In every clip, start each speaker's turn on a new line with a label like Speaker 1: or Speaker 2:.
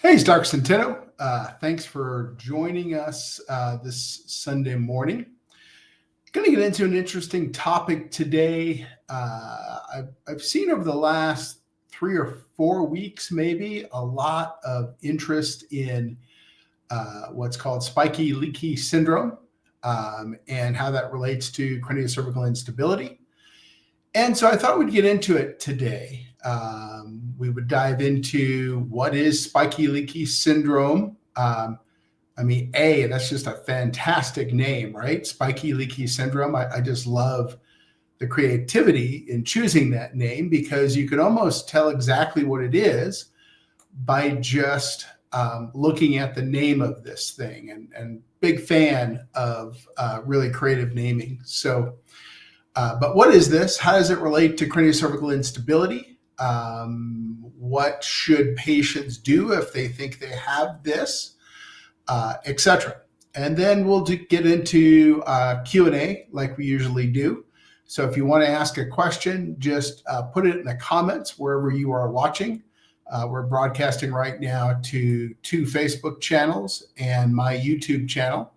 Speaker 1: Hey, it's Dr. Centeno. Thanks for joining us this Sunday morning. Going to get into an interesting topic today. I've seen over the last 3 or 4 weeks, maybe, a lot of interest in what's called Spiky-Leaky Syndrome and how that relates to craniocervical instability. And so I thought we'd get into it today. We would dive into what is Spiky-Leaky Syndrome. That's just a fantastic name, right? Spiky-Leaky Syndrome. I just love the creativity in choosing that name because you can almost tell exactly what it is by just looking at the name of this thing, and big fan of really creative naming. So, but what is this? How does it relate to craniocervical instability? What should patients do if they think they have this, etc. And then we'll get into Q&A like we usually do. So if you want to ask a question, just put it in the comments wherever you are watching. We're broadcasting right now to 2 Facebook channels and my YouTube channel.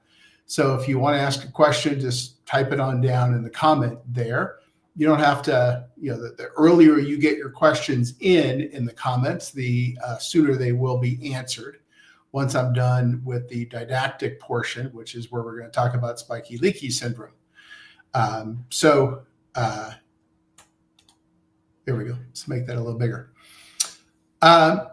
Speaker 1: So if you want to ask a question, just type it on down in the comment there. You don't have to, the earlier you get your questions in the comments, the sooner they will be answered once I'm done with the didactic portion, which is where we're going to talk about Spiky-Leaky Syndrome. Here we go. Let's make that a little bigger.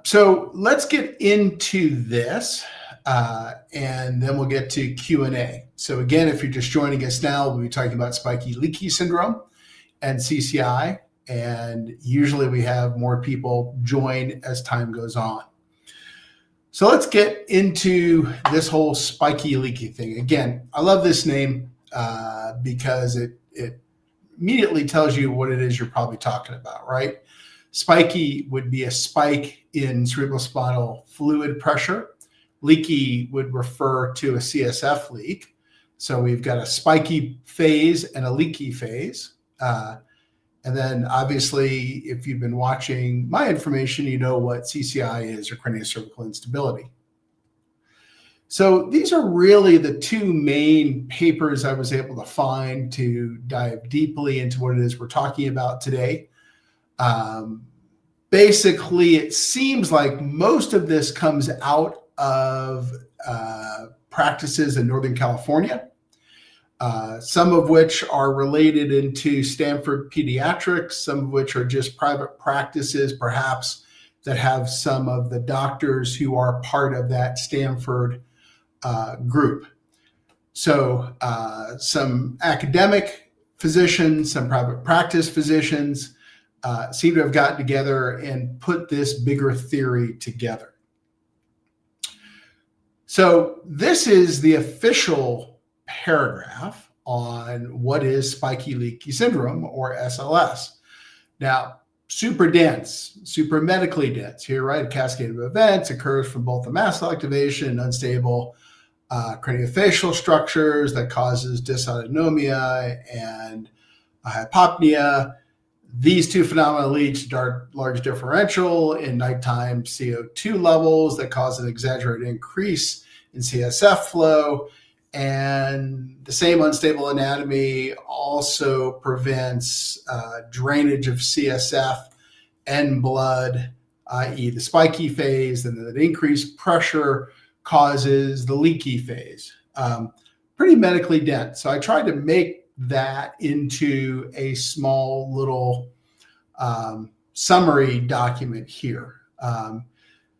Speaker 1: So let's get into this and then we'll get to Q&A. So again, if you're just joining us now, we'll be talking about Spiky-Leaky Syndrome and CCI, and usually we have more people join as time goes on. So let's get into this whole spiky-leaky thing. Again, I love this name because it immediately tells you what it is you're probably talking about, right? Spiky would be a spike in cerebrospinal fluid pressure. Leaky would refer to a CSF leak. So we've got a spiky phase and a leaky phase. And then obviously, if you've been watching my information, you know what CCI is, or craniocervical instability. So these are really the 2 main papers I was able to find to dive deeply into what it is we're talking about today. Basically, it seems like most of this comes out of practices in Northern California. Some of which are related into Stanford pediatrics, some of which are just private practices, perhaps, that have some of the doctors who are part of that Stanford group. So some academic physicians, some private practice physicians seem to have gotten together and put this bigger theory together. So this is the official paragraph on what is Spiky-Leaky Syndrome, or SLS. Now, super dense, super medically dense here, right? A cascade of events occurs from both the mast cell activation and unstable craniofacial structures that causes dysautonomia and hypopnea. These 2 phenomena lead to large differential in nighttime CO2 levels that cause an exaggerated increase in CSF flow. And the same unstable anatomy also prevents drainage of CSF and blood, i.e. the spiky phase, and then the increased pressure causes the leaky phase. Pretty medically dense. So I tried to make that into a small little summary document here.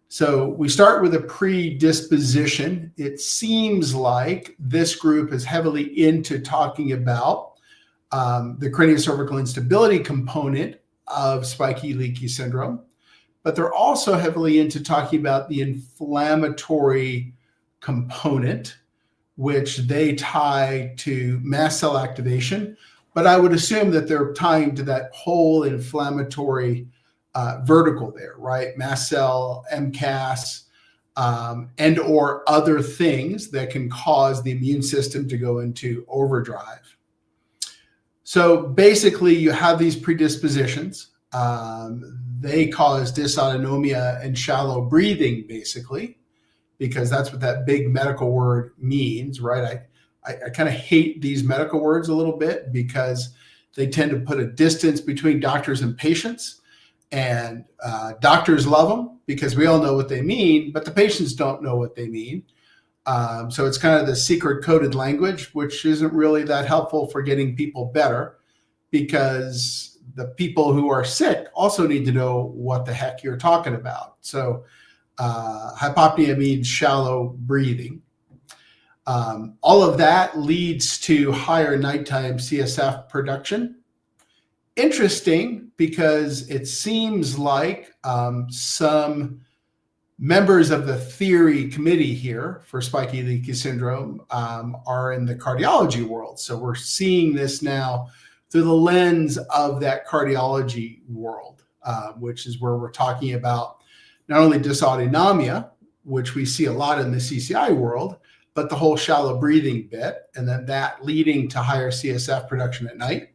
Speaker 1: So we start with a predisposition. It seems like this group is heavily into talking about the craniocervical instability component of Spiky-Leaky Syndrome, but they're also heavily into talking about the inflammatory component, which they tie to mast cell activation. But I would assume that they're tying to that whole inflammatory vertical there, right? Mast cell, MCAS, and or other things that can cause the immune system to go into overdrive. So basically you have these predispositions. they cause dysautonomia and shallow breathing, basically, because that's what that big medical word means, right? I kind of hate these medical words a little bit because they tend to put a distance between doctors and patients. And doctors love them because we all know what they mean, but the patients don't know what they mean. So it's kind of the secret coded language, which isn't really that helpful for getting people better, because the people who are sick also need to know what the heck you're talking about. So hypopnea means shallow breathing. All of that leads to higher nighttime CSF production. Interesting, because it seems like some members of the theory committee here for Spiky-Leaky syndrome are in the cardiology world. So we're seeing this now through the lens of that cardiology world, which is where we're talking about not only dysautonomia, which we see a lot in the CCI world, but the whole shallow breathing bit, and then that leading to higher CSF production at night.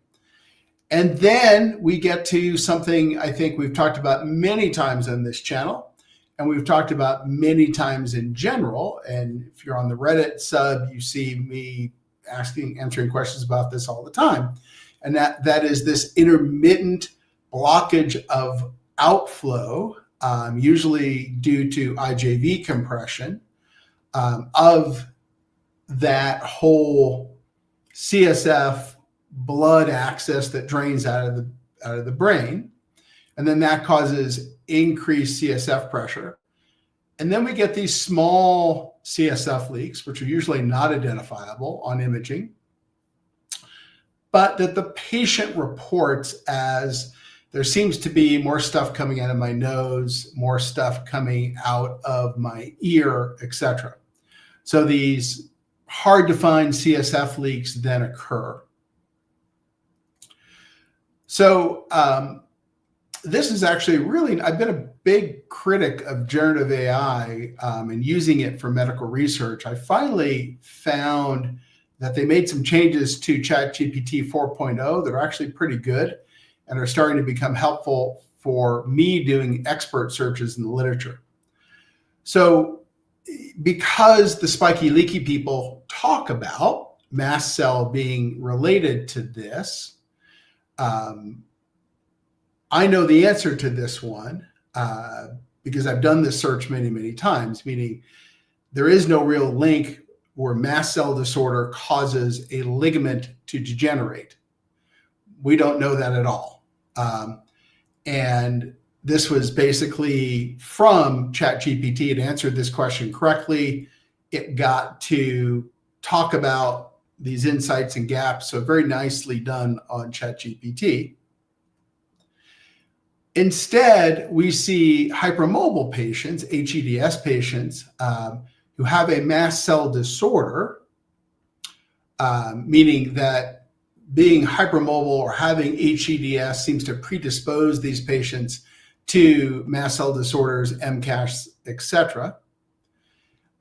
Speaker 1: And then we get to something I think we've talked about many times on this channel, and we've talked about many times in general. And if you're on the Reddit sub, you see me answering questions about this all the time. And that is this intermittent blockage of outflow, usually due to IJV compression, of that whole CSF blood access that drains out of the brain, and then that causes increased CSF pressure. And then we get these small CSF leaks, which are usually not identifiable on imaging, but that the patient reports as there seems to be more stuff coming out of my nose, more stuff coming out of my ear, etc. So these hard to find CSF leaks then occur. So this is actually really, I've been a big critic of generative AI and using it for medical research. I finally found that they made some changes to ChatGPT 4.0 that are actually pretty good and are starting to become helpful for me doing expert searches in the literature. So because the spiky-leaky people talk about mast cell being related to this, I know the answer to this one because I've done this search many, many times, meaning there is no real link where mast cell disorder causes a ligament to degenerate. We don't know that at all. And this was basically from ChatGPT. It answered this question correctly. It got to talk about these insights and gaps. So very nicely done on ChatGPT. Instead, we see hypermobile patients, HEDS patients, who have a mast cell disorder, meaning that being hypermobile or having HEDS seems to predispose these patients to mast cell disorders, MCAS, etc.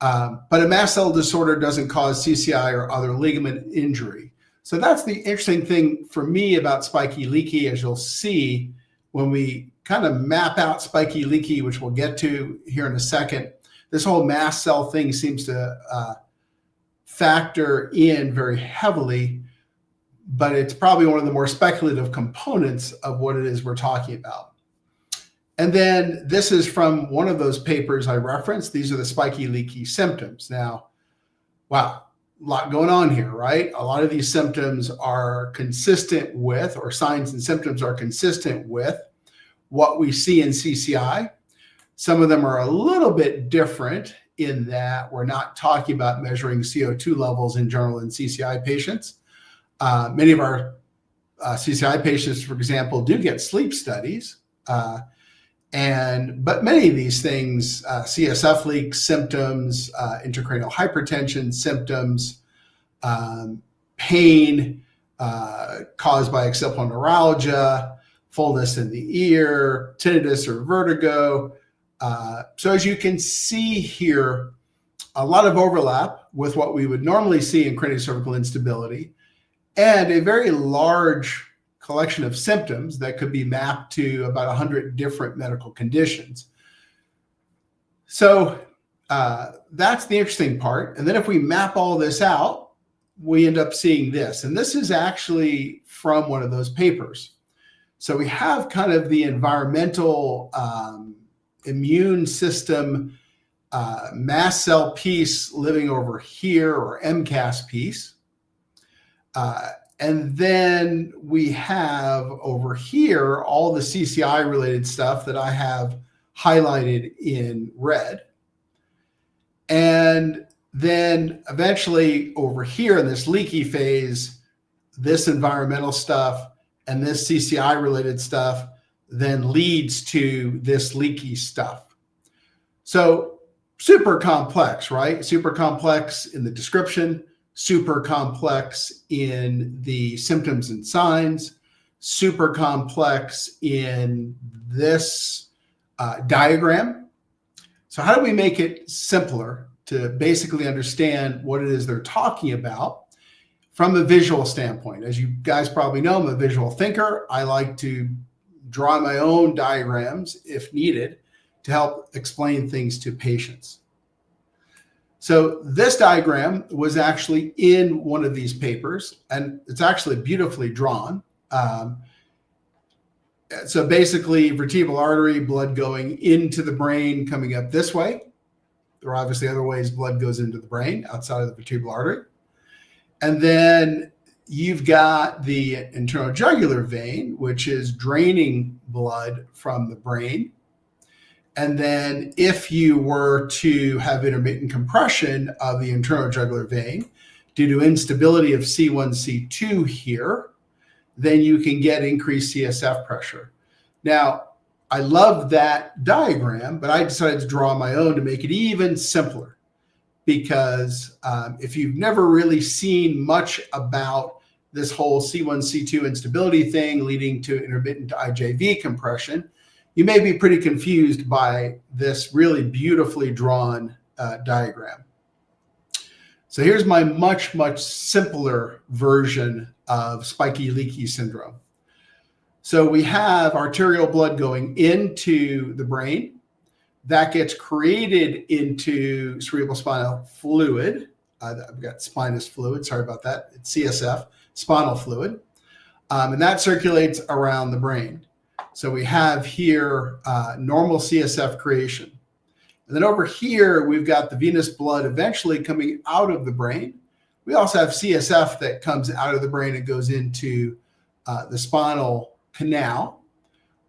Speaker 1: But a mast cell disorder doesn't cause CCI or other ligament injury. So that's the interesting thing for me about spiky-leaky, as you'll see when we kind of map out spiky-leaky, which we'll get to here in a second. This whole mast cell thing seems to factor in very heavily, but it's probably one of the more speculative components of what it is we're talking about. And then this is from one of those papers I referenced. These are the spiky-leaky symptoms. Now, wow, a lot going on here, right? A lot of these symptoms are consistent with, or signs and symptoms are consistent with what we see in CCI. Some of them are a little bit different in that we're not talking about measuring CO2 levels in general in CCI patients. Many of our CCI patients, for example, do get sleep studies. But many of these things, CSF leak symptoms, intracranial hypertension symptoms, pain caused by occipital neuralgia, fullness in the ear, tinnitus or vertigo. So as you can see here, a lot of overlap with what we would normally see in craniocervical instability, and a very large collection of symptoms that could be mapped to about 100 different medical conditions. So that's the interesting part. And then if we map all this out, we end up seeing this. And this is actually from one of those papers. So we have kind of the environmental immune system mast cell piece living over here, or MCAS piece. And then we have over here all the CCI related stuff that I have highlighted in red. And then eventually over here in this leaky phase, this environmental stuff and this CCI related stuff then leads to this leaky stuff. So super complex, right? Super complex in the description, super complex in the symptoms and signs, super complex in this diagram. So how do we make it simpler to basically understand what it is they're talking about from a visual standpoint? As you guys probably know, I'm a visual thinker. I like to draw my own diagrams if needed to help explain things to patients. So this diagram was actually in one of these papers, and it's actually beautifully drawn. So basically, vertebral artery, blood going into the brain, coming up this way. There are obviously other ways blood goes into the brain outside of the vertebral artery. And then you've got the internal jugular vein, which is draining blood from the brain. And then if you were to have intermittent compression of the internal jugular vein due to instability of C1, C2 here, then you can get increased CSF pressure. Now, I love that diagram, but I decided to draw my own to make it even simpler, because if you've never really seen much about this whole C1, C2 instability thing leading to intermittent IJV compression, you may be pretty confused by this really beautifully drawn diagram. So here's my much, much simpler version of Spiky-Leaky syndrome. So we have arterial blood going into the brain. That gets created into cerebrospinal fluid. I've got spinous fluid, sorry about that. It's CSF, spinal fluid. And that circulates around the brain. So we have here normal CSF creation. And then over here, we've got the venous blood eventually coming out of the brain. We also have CSF that comes out of the brain and goes into the spinal canal,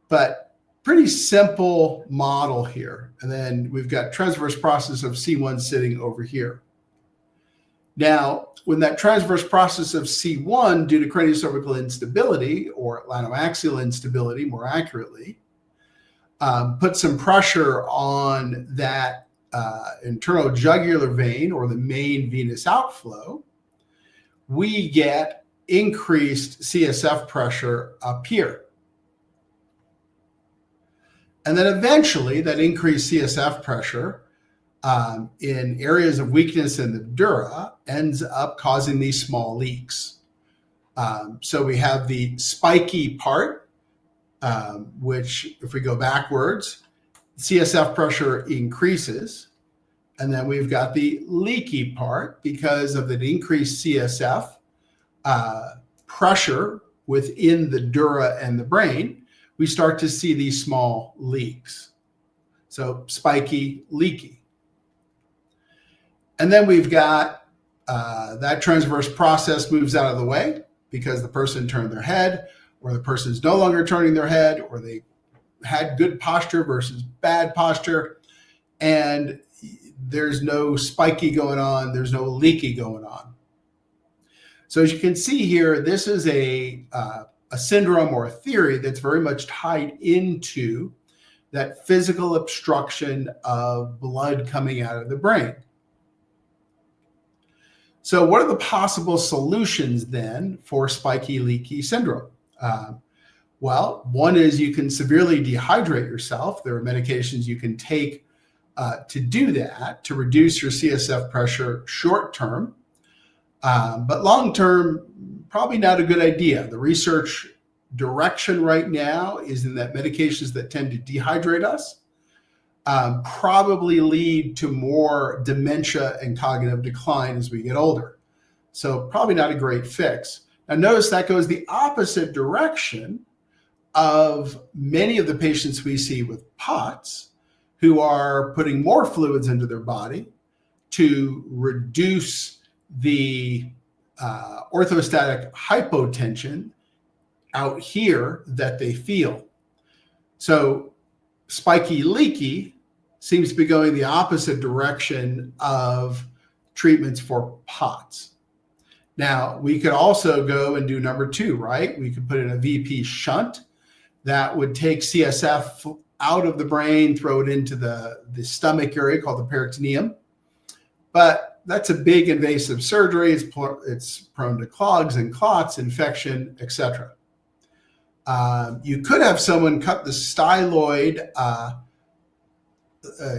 Speaker 1: but pretty simple model here. And then we've got transverse process of C1 sitting over here. Now, when that transverse process of C1, due to craniocervical instability, or atlantoaxial instability more accurately, puts some pressure on that internal jugular vein, or the main venous outflow, we get increased CSF pressure up here. And then eventually that increased CSF pressure in areas of weakness in the dura ends up causing these small leaks. So we have the spiky part, which if we go backwards, CSF pressure increases. And then we've got the leaky part because of the increased CSF pressure within the dura and the brain, we start to see these small leaks. So spiky, leaky. And then we've got that transverse process moves out of the way because the person turned their head, or the person's no longer turning their head, or they had good posture versus bad posture, and there's no spiky going on, there's no leaky going on. So as you can see here, this is a syndrome or a theory that's very much tied into that physical obstruction of blood coming out of the brain. So what are the possible solutions then for spiky-leaky syndrome? Well, one is you can severely dehydrate yourself. There are medications you can take to do that, to reduce your CSF pressure short term. But long term, probably not a good idea. The research direction right now is in that medications that tend to dehydrate us probably lead to more dementia and cognitive decline as we get older. So probably not a great fix. Now notice that goes the opposite direction of many of the patients we see with POTS who are putting more fluids into their body to reduce the orthostatic hypotension out here that they feel. So spiky-leaky seems to be going the opposite direction of treatments for POTS. Now, we could also go and do number 2, right? We could put in a VP shunt that would take CSF out of the brain, throw it into the stomach area called the peritoneum. But that's a big invasive surgery. It's prone to clogs and clots, infection, etc. You could have someone cut the styloid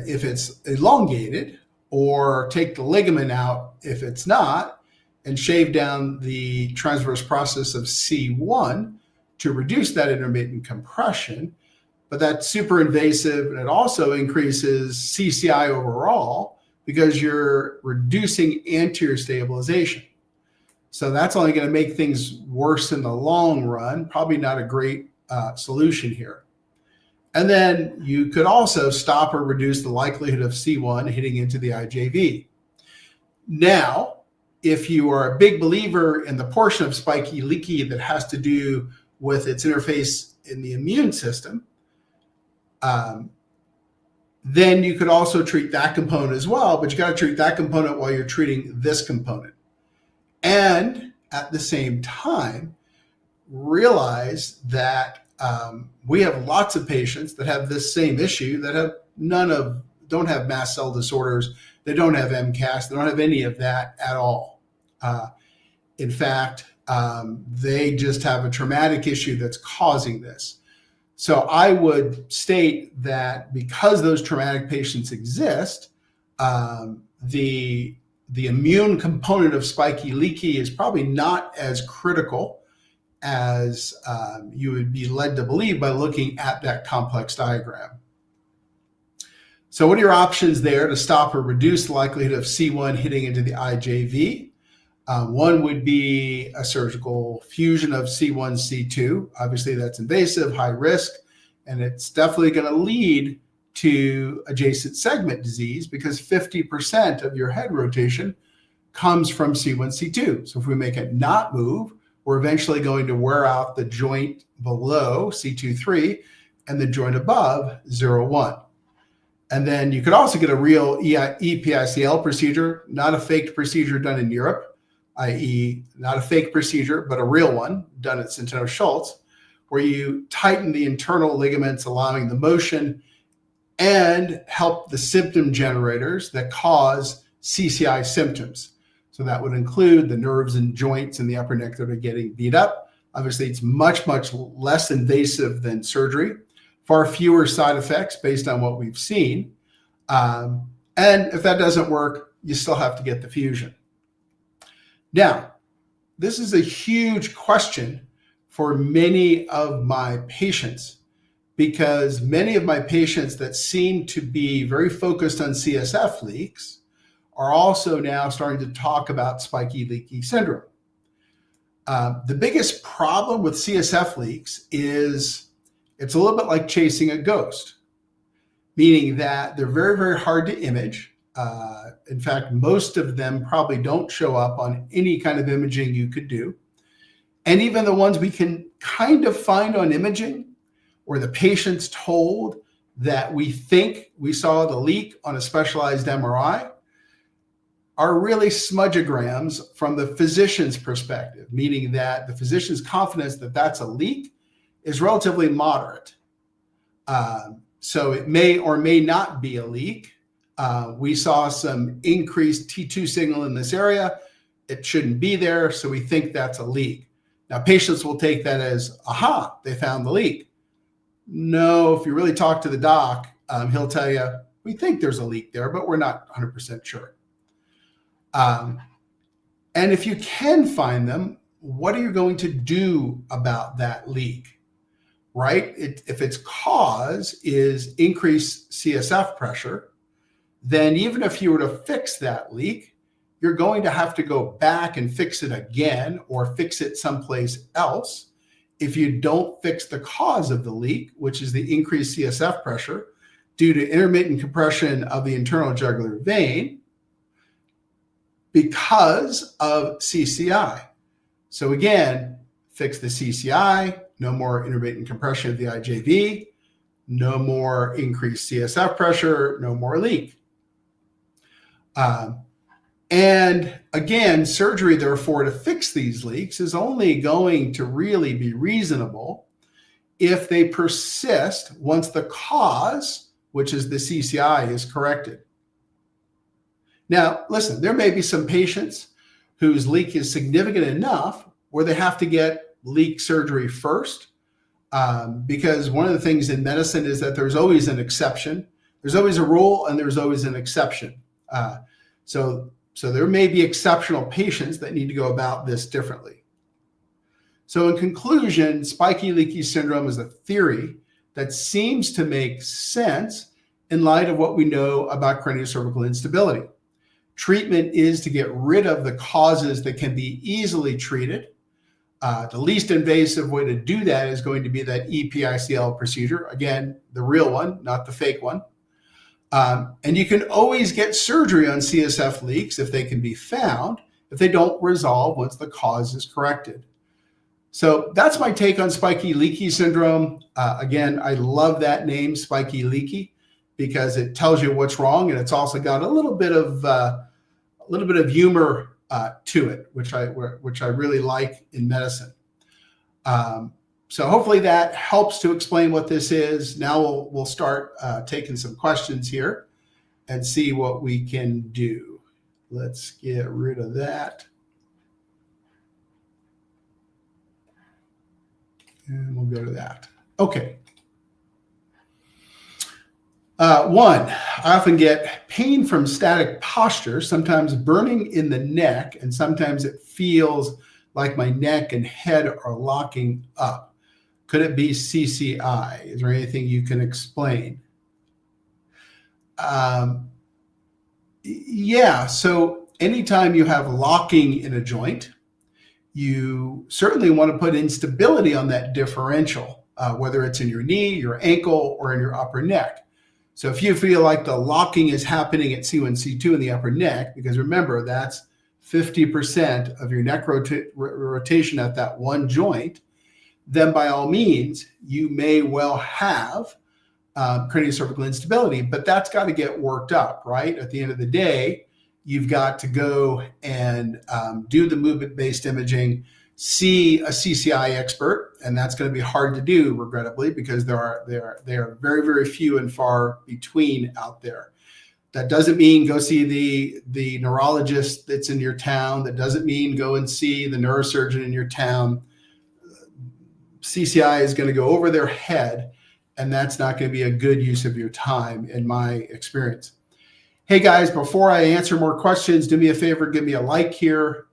Speaker 1: if it's elongated, or take the ligament out if it's not, and shave down the transverse process of C1 to reduce that intermittent compression. But that's super invasive, and it also increases CCI overall because you're reducing anterior stabilization. So that's only going to make things worse in the long run. Probably not a great solution here. And then you could also stop or reduce the likelihood of C1 hitting into the IJV. Now, if you are a big believer in the portion of spiky-leaky that has to do with its interface in the immune system, then you could also treat that component as well, but you got to treat that component while you're treating this component. And at the same time, realize that we have lots of patients that have this same issue that have don't have mast cell disorders, they don't have MCAS, they don't have any of that at all. In fact, they just have a traumatic issue that's causing this. So I would state that because those traumatic patients exist, the immune component of spiky-leaky is probably not as critical as you would be led to believe by looking at that complex diagram. So what are your options there to stop or reduce the likelihood of C1 hitting into the IJV? One would be a surgical fusion of C1, C2. Obviously, that's invasive, high risk, and it's definitely going to lead to adjacent segment disease because 50% of your head rotation comes from C1, C2. So if we make it not move, we're eventually going to wear out the joint below C2, 3 and the joint above 0, 1. And then you could also get a real EPICL procedure, not a faked procedure done in Europe, i.e. not a fake procedure, but a real one done at Centeno-Schultz, where you tighten the internal ligaments, allowing the motion and help the symptom generators that cause CCI symptoms. So that would include the nerves and joints in the upper neck that are getting beat up. Obviously, it's much, much less invasive than surgery, far fewer side effects based on what we've seen. And if that doesn't work, you still have to get the fusion. Now, this is a huge question for many of my patients, because many of my patients that seem to be very focused on CSF leaks are also now starting to talk about spiky-leaky syndrome. The biggest problem with CSF leaks is it's a little bit like chasing a ghost, meaning that they're very, very hard to image. In fact, most of them probably don't show up on any kind of imaging you could do. And even the ones we can kind of find on imaging, where the patient's told that we think we saw the leak on a specialized MRI, are really smudgeograms from the physician's perspective, meaning that the physician's confidence that that's a leak is relatively moderate. So it may or may not be a leak. We saw some increased T2 signal in this area. It shouldn't be there, so we think that's a leak. Now, patients will take that as, aha, they found the leak. No, if you really talk to the doc, he'll tell you, we think there's a leak there, but we're not 100% sure. And if you can find them, what are you going to do about that leak, right? If its cause is increased CSF pressure, then even if you were to fix that leak, you're going to have to go back and fix it again or fix it someplace else. If you don't fix the cause of the leak, which is the increased CSF pressure due to intermittent compression of the internal jugular vein because of CCI. So again, fix the CCI, no more intermittent compression of the IJV, no more increased CSF pressure, no more leak. And again, surgery, therefore, to fix these leaks is only going to really be reasonable if they persist once the cause, which is the CCI, is corrected. Now, listen, there may be some patients whose leak is significant enough where they have to get leak surgery first, because one of the things in medicine is that there's always an exception. There's always a rule and there's always an exception. So there may be exceptional patients that need to go about this differently. So in conclusion, spiky-leaky syndrome is a theory that seems to make sense in light of what we know about craniocervical instability. Treatment is to get rid of the causes that can be easily treated. The least invasive way to do that is going to be that EPICL procedure. Again, the real one, not the fake one. And you can always get surgery on CSF leaks if they can be found, if they don't resolve once the cause is corrected. So that's my take on spiky-leaky syndrome. Again, I love that name, spiky-leaky, because it tells you what's wrong, and it's also got a little bit of humor to it, which I really like in medicine. So hopefully that helps to explain what this is. Now we'll start taking some questions here and see what we can do. Let's get rid of that. And we'll go to that. Okay. One, I often get pain from static posture, sometimes burning in the neck, and sometimes it feels like my neck and head are locking up. Could it be CCI? Is there anything you can explain? Yeah, so anytime you have locking in a joint, you certainly want to put instability on that differential, whether it's in your knee, your ankle, or in your upper neck. So if you feel like the locking is happening at C1, C2 in the upper neck, because remember, that's 50% of your neck rotation at that one joint, then by all means, you may well have craniocervical instability, but that's got to get worked up, right? At the end of the day, you've got to go and do the movement-based imaging, see a CCI expert, and that's going to be hard to do, regrettably, because they are very, very few and far between out there. That doesn't mean go see the neurologist that's in your town. That doesn't mean go and see the neurosurgeon in your town. CCI is going to go over their head, and that's not going to be a good use of your time, in my experience. Hey guys, before I answer more questions, do me a favor, give me a like here.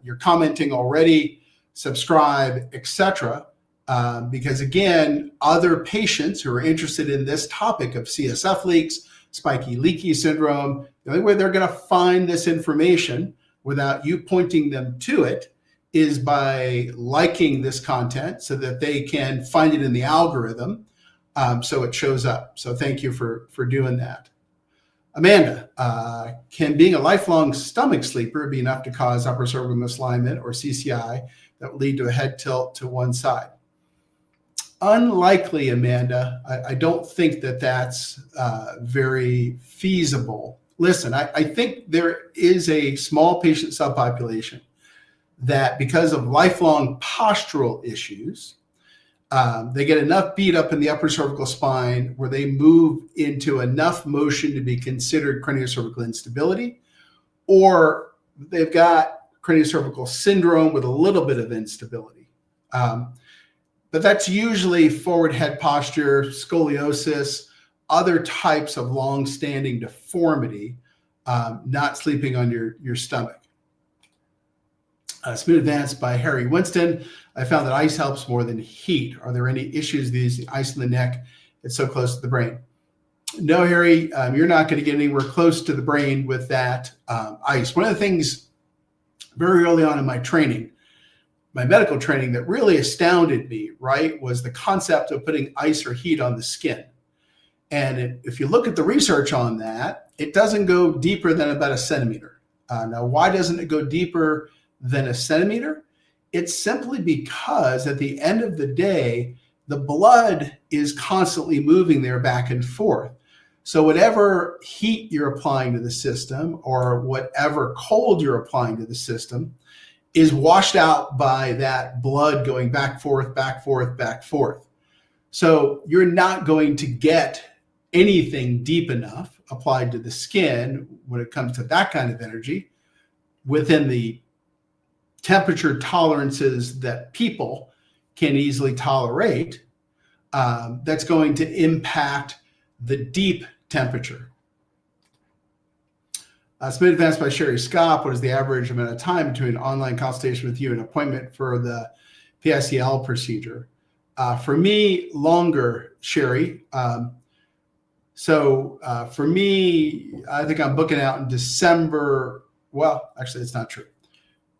Speaker 1: You're commenting already, subscribe, etc. Because again, other patients who are interested in this topic of CSF leaks, spiky-leaky syndrome, the only way they're going to find this information without you pointing them to it is by liking this content so that they can find it in the algorithm, so it shows up. So thank you for doing that. Amanda, can being a lifelong stomach sleeper be enough to cause upper cervical misalignment or CCI that would lead to a head tilt to one side? Unlikely, Amanda. I don't think that that's very feasible. Listen, I think there is a small patient subpopulation that, because of lifelong postural issues, they get enough beat up in the upper cervical spine where they move into enough motion to be considered craniocervical instability, or they've got craniocervical syndrome with a little bit of instability. But that's usually forward head posture, scoliosis, other types of long-standing deformity, not sleeping on your stomach. Smooth Advance by Harry Winston. I found that ice helps more than heat. Are there any issues with using ice in the neck? It's so close to the brain. No, Harry, you're not going to get anywhere close to the brain with that ice. One of the things very early on in my training, my medical training, that really astounded me, right, was the concept of putting ice or heat on the skin. And if you look at the research on that, it doesn't go deeper than about a centimeter. Now, why doesn't it go deeper than a centimeter? It's simply because at the end of the day, the blood is constantly moving there back and forth. So whatever heat you're applying to the system or whatever cold you're applying to the system is washed out by that blood going back, forth, back, forth, back, forth. So you're not going to get anything deep enough applied to the skin when it comes to that kind of energy within the temperature tolerances that people can easily tolerate, that's going to impact the deep temperature. Smooth Advance by Sherry Scott. What is the average amount of time between online consultation with you and appointment for the PICL procedure? For me, longer, Sherry. For me, I think I'm booking out in December. Well, actually, it's not true.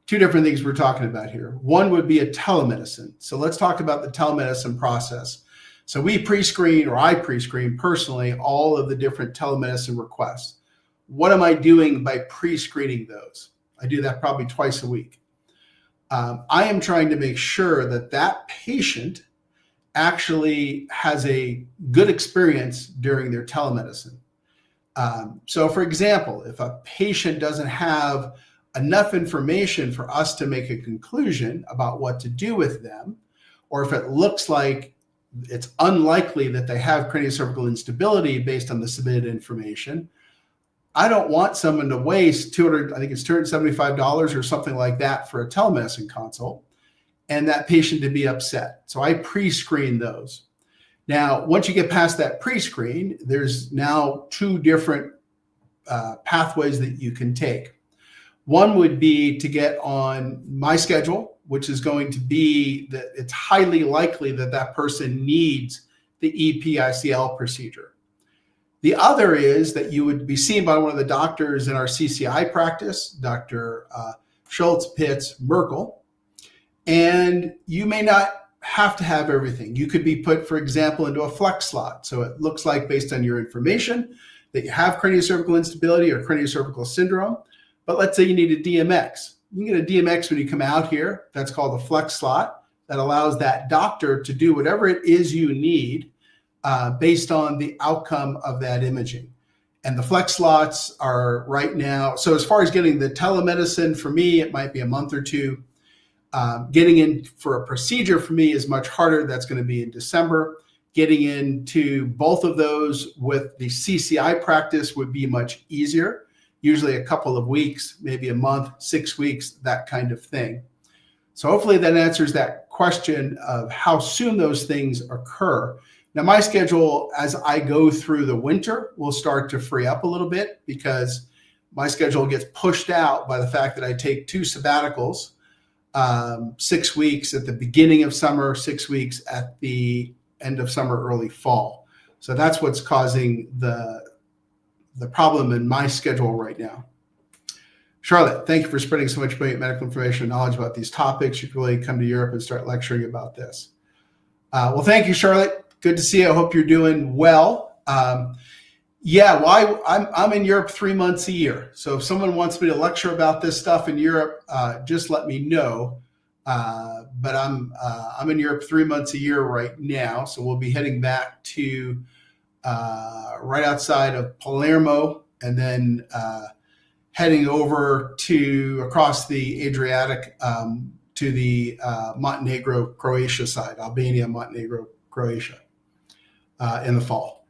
Speaker 1: Two different things we're talking about here. One would be a telemedicine. So let's talk about the telemedicine process. So we pre-screen, or I pre-screen personally, all of the different telemedicine requests. What am I doing by pre-screening those? I do that probably twice a week. I am trying to make sure that that patient actually has a good experience during their telemedicine. So for example, if a patient doesn't have enough information for us to make a conclusion about what to do with them, or if it looks like it's unlikely that they have craniocervical instability based on the submitted information, I don't want someone to waste $275 or something like that for a telemedicine consult, and that patient to be upset. So I pre-screen those. Now, once you get past that pre-screen, there's now two different pathways that you can take. One would be to get on my schedule, which is going to be that it's highly likely that that person needs the EPICL procedure. The other is that you would be seen by one of the doctors in our CCI practice, Dr. Schultz, Pitts, Merkel, and you may not have to have everything. You could be put, for example, into a flex slot. So it looks like, based on your information, that you have craniocervical instability or craniocervical syndrome. But let's say you need a DMX. You can get a DMX when you come out here. That's called a flex slot. That allows that doctor to do whatever it is you need based on the outcome of that imaging. And the flex slots are right now. So as far as getting the telemedicine, for me, it might be a month or two. Getting in for a procedure for me is much harder. That's going to be in December. Getting into both of those with the CCI practice would be much easier. Usually a couple of weeks, maybe a month, 6 weeks, that kind of thing. So hopefully that answers that question of how soon those things occur. Now, my schedule as I go through the winter will start to free up a little bit because my schedule gets pushed out by the fact that I take 2 sabbaticals, 6 weeks at the beginning of summer, 6 weeks at the end of summer, early fall. So that's what's causing the problem in my schedule right now. Charlotte, thank you for spreading so much brilliant medical information and knowledge about these topics. You should really come to Europe and start lecturing about this. Well, thank you, Charlotte. Good to see you. I hope you're doing well. I'm in Europe 3 months a year. So if someone wants me to lecture about this stuff in Europe, just let me know. But I'm in Europe 3 months a year right now. So we'll be heading back to right outside of Palermo, and then heading over to across the Adriatic to the Montenegro, Croatia side, Albania, Montenegro, Croatia in the fall.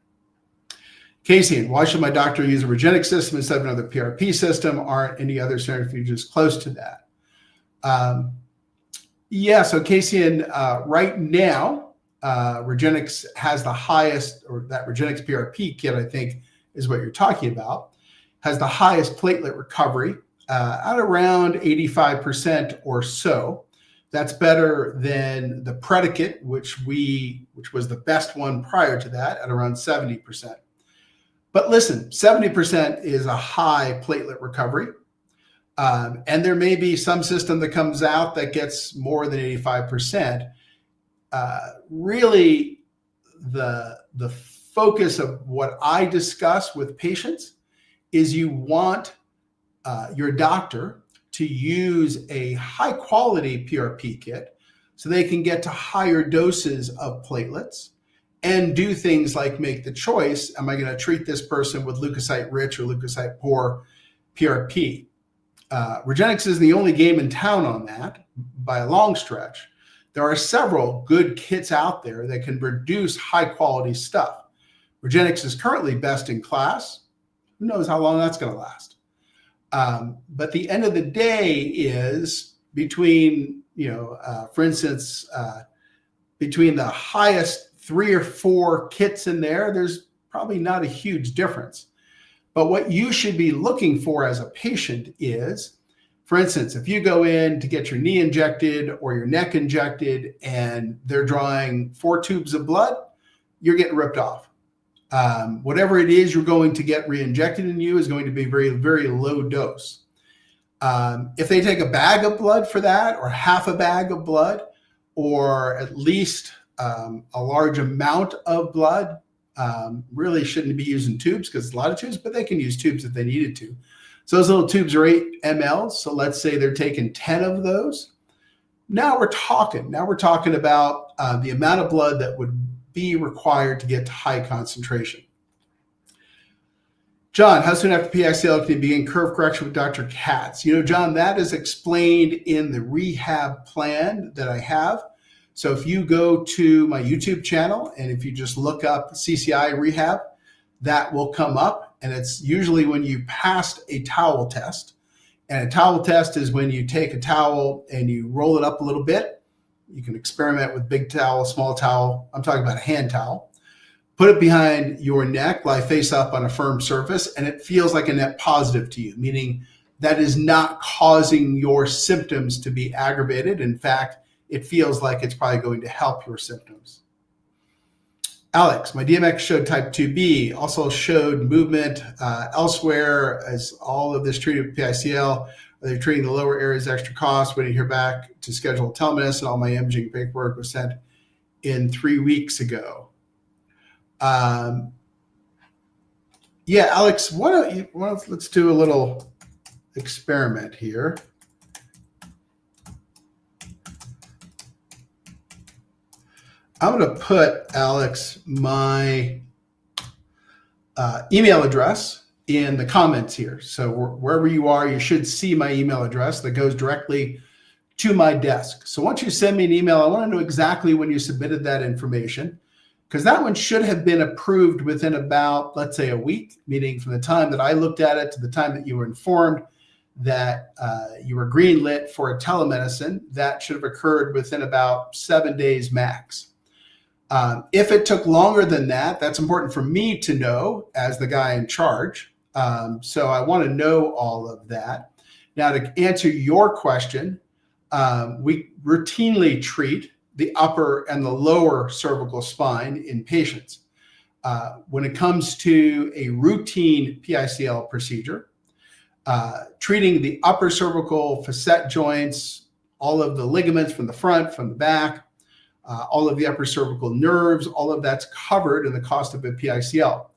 Speaker 1: Casey, why should my doctor use a Regenix system instead of another PRP system? Aren't any other centrifuges close to that? So Casey, right now, Regenix has the highest, or that Regenix PRP kit, I think, is what you're talking about, has the highest platelet recovery at around 85% or so. That's better than the predicate, which was the best one prior to that at around 70%. But listen, 70% is a high platelet recovery. And there may be some system that comes out that gets more than 85%. Really, the focus of what I discuss with patients is you want your doctor to use a high quality PRP kit so they can get to higher doses of platelets and do things like make the choice, am I going to treat this person with leukocyte-rich or leukocyte-poor PRP? Regenexx is the only game in town on that by a long stretch. There are several good kits out there that can produce high quality stuff. Regenexx is currently best in class. Who knows how long that's going to last? But the end of the day is between, for instance, between the highest 3 or 4 kits in there, there's probably not a huge difference. But what you should be looking for as a patient is, for instance, if you go in to get your knee injected or your neck injected and they're drawing 4 tubes of blood, you're getting ripped off. Whatever it is you're going to get re-injected in you is going to be very, very low dose. If they take a bag of blood for that, or half a bag of blood, or at least a large amount of blood, really shouldn't be using tubes because it's a lot of tubes, but they can use tubes if they needed to. So those little tubes are 8 mL. So let's say they're taking 10 of those. Now we're talking about the amount of blood that would be required to get to high concentration. John, how soon after PICL can you begin curve correction with Dr. Katz? John, that is explained in the rehab plan that I have. So if you go to my YouTube channel and if you just look up CCI rehab, that will come up. And it's usually when you passed a towel test. And a towel test is when you take a towel and you roll it up a little bit. You can experiment with big towel, small towel. I'm talking about a hand towel. Put it behind your neck, lie face up on a firm surface, and it feels like a net positive to you, meaning that is not causing your symptoms to be aggravated. In fact, it feels like it's probably going to help your symptoms. Alex, my DMX showed type 2B, also showed movement elsewhere. As all of this treated with PICL, they're treating the lower areas extra cost, waiting to hear back to schedule telemetry, and all my imaging paperwork was sent in 3 weeks ago. Yeah, Alex, let's do a little experiment here. I'm going to put, Alex, my email address in the comments here. So wherever you are, you should see my email address that goes directly to my desk. So once you send me an email, I want to know exactly when you submitted that information, because that one should have been approved within about, let's say, a week, meaning from the time that I looked at it to the time that you were informed that you were greenlit for a telemedicine. That should have occurred within about 7 days max. If it took longer than that, that's important for me to know as the guy in charge. So I want to know all of that. Now, to answer your question, we routinely treat the upper and the lower cervical spine in patients. When it comes to a routine PICL procedure, treating the upper cervical facet joints, all of the ligaments from the front, from the back, all of the upper cervical nerves, all of that's covered in the cost of a PICL.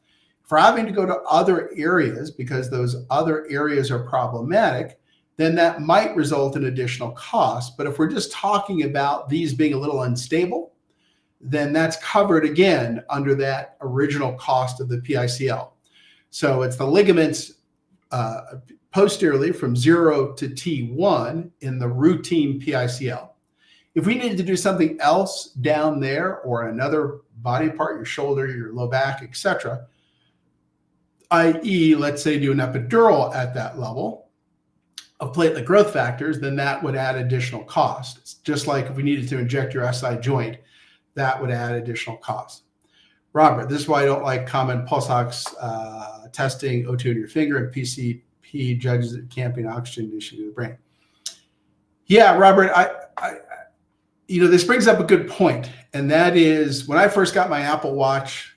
Speaker 1: If we're having to go to other areas because those other areas are problematic, then that might result in additional costs. But if we're just talking about these being a little unstable, then that's covered again under that original cost of the PICL. So it's the ligaments posteriorly from 0 to T1 in the routine PICL. If we needed to do something else down there or another body part, your shoulder, your low back, etc., i.e., let's say do an epidural at that level of platelet growth factors, then that would add additional cost. It's just like if we needed to inject your SI joint, that would add additional cost. Robert, this is why I don't like common pulse ox testing O2 in your finger and he judges it can't be an oxygen issue to the brain. Yeah, Robert, this brings up a good point. And that is when I first got my Apple Watch,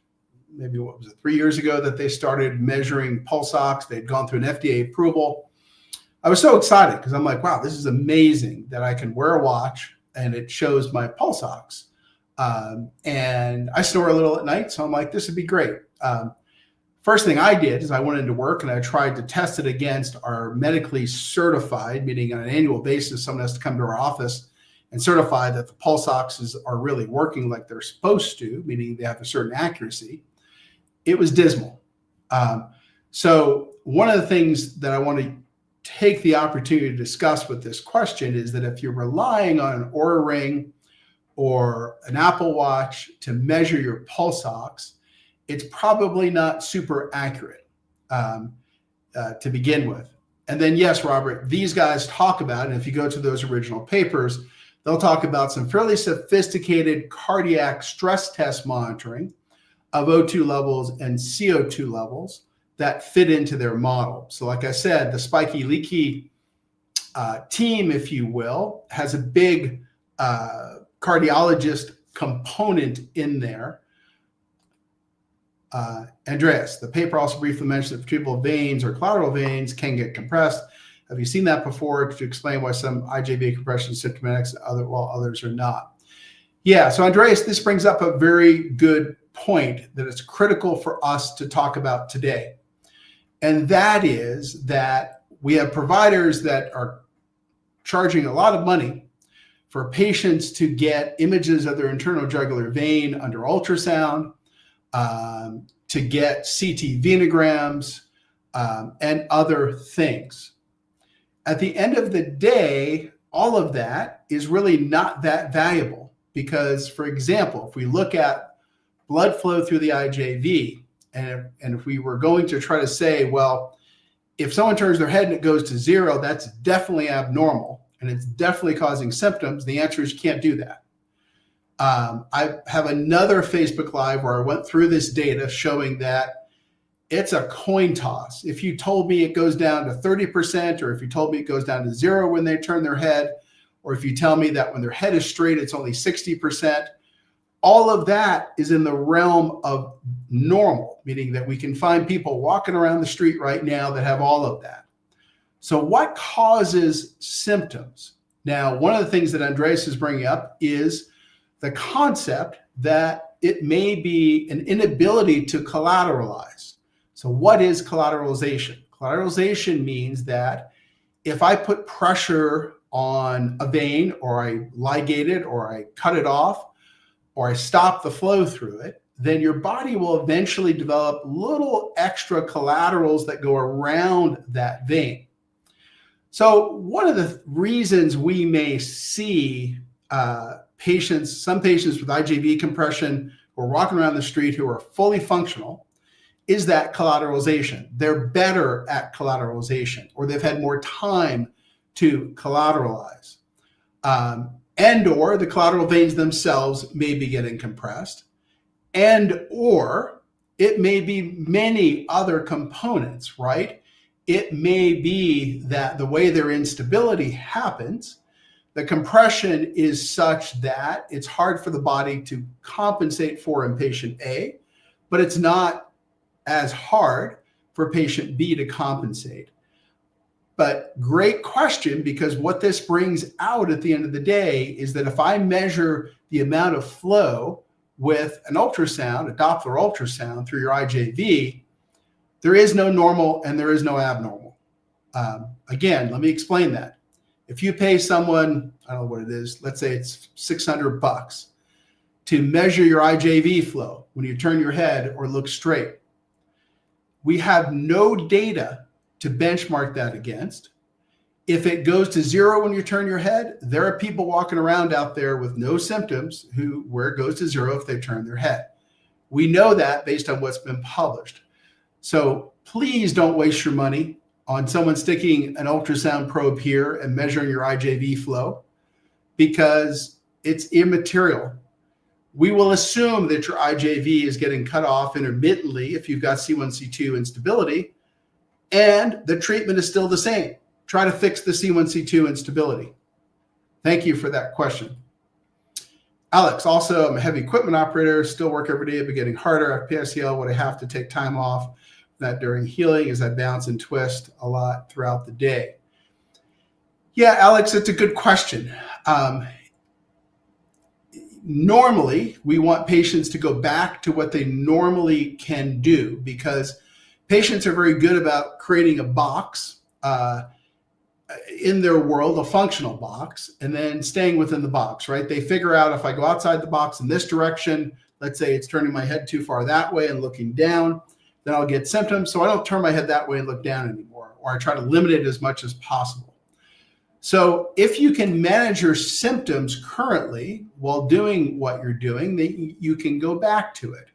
Speaker 1: maybe 3 years ago, that they started measuring pulse ox. They'd gone through an FDA approval. I was so excited because I'm like, wow, this is amazing that I can wear a watch and it shows my pulse ox. And I snore a little at night. So I'm like, this would be great. First thing I did is I went into work and I tried to test it against our medically certified, meaning on an annual basis, someone has to come to our office and certify that the pulse oxes are really working like they're supposed to, meaning they have a certain accuracy. It was dismal. So one of the things that I want to take the opportunity to discuss with this question is that if you're relying on an Oura Ring or an Apple Watch to measure your pulse ox, it's probably not super accurate to begin with. And then, yes, Robert, these guys talk about, and if you go to those original papers, they'll talk about some fairly sophisticated cardiac stress test monitoring of O2 levels and CO2 levels that fit into their model. So like I said, the Spiky-Leaky team, if you will, has a big cardiologist component in there. Andreas, the paper also briefly mentioned that vertebral veins or collateral veins can get compressed. Have you seen that before? Could you explain why some IJV compression is symptomatic while others are not? Yeah, so Andreas, this brings up a very good point that it's critical for us to talk about today. And that is that we have providers that are charging a lot of money for patients to get images of their internal jugular vein under ultrasound, to get CT venograms, and other things. At the end of the day, all of that is really not that valuable because, for example, if we look at blood flow through the IJV, and if we were going to try to say, well, if someone turns their head and it goes to 0, that's definitely abnormal and it's definitely causing symptoms, the answer is you can't do that. I have another Facebook Live where I went through this data showing that it's a coin toss. If you told me it goes down to 30%, or if you told me it goes down to 0 when they turn their head, or if you tell me that when their head is straight, it's only 60%, all of that is in the realm of normal, meaning that we can find people walking around the street right now that have all of that. So what causes symptoms? Now, one of the things that Andreas is bringing up is the concept that it may be an inability to collateralize. So what is collateralization? Collateralization means that if I put pressure on a vein, or I ligate it, or I cut it off, or I stop the flow through it, then your body will eventually develop little extra collaterals that go around that vein. So one of the reasons we may see some patients with IJV compression who are walking around the street who are fully functional is that collateralization. They're better at collateralization, or they've had more time to collateralize. And or the collateral veins themselves may be getting compressed, and or it may be many other components, right? It may be that the way their instability happens, the compression is such that it's hard for the body to compensate for in patient A, but it's not as hard for patient B to compensate. But great question, because what this brings out at the end of the day is that if I measure the amount of flow with an ultrasound, a Doppler ultrasound through your IJV, there is no normal and there is no abnormal. Again, let me explain that. If you pay someone, I don't know what it is, let's say it's $600 to measure your IJV flow when you turn your head or look straight, we have no data to benchmark that against. If it goes to 0 when you turn your head, there are people walking around out there with no symptoms where it goes to 0 if they turn their head. We know that based on what's been published. So please don't waste your money on someone sticking an ultrasound probe here and measuring your IJV flow, because it's immaterial. We will assume that your IJV is getting cut off intermittently if you've got C1, C2 instability, and the treatment is still the same. Try to fix the C1, C2 instability. Thank you for that question. Alex, also, I'm a heavy equipment operator, still work every day, but getting harder. At PICL, would I have to take time off that during healing as I bounce and twist a lot throughout the day? Yeah, Alex, it's a good question. Normally, we want patients to go back to what they normally can do, because patients are very good about creating a box in their world, a functional box, and then staying within the box, right? They figure out, if I go outside the box in this direction, let's say it's turning my head too far that way and looking down, then I'll get symptoms. So I don't turn my head that way and look down anymore, or I try to limit it as much as possible. So if you can manage your symptoms currently while doing what you're doing, then you can go back to it.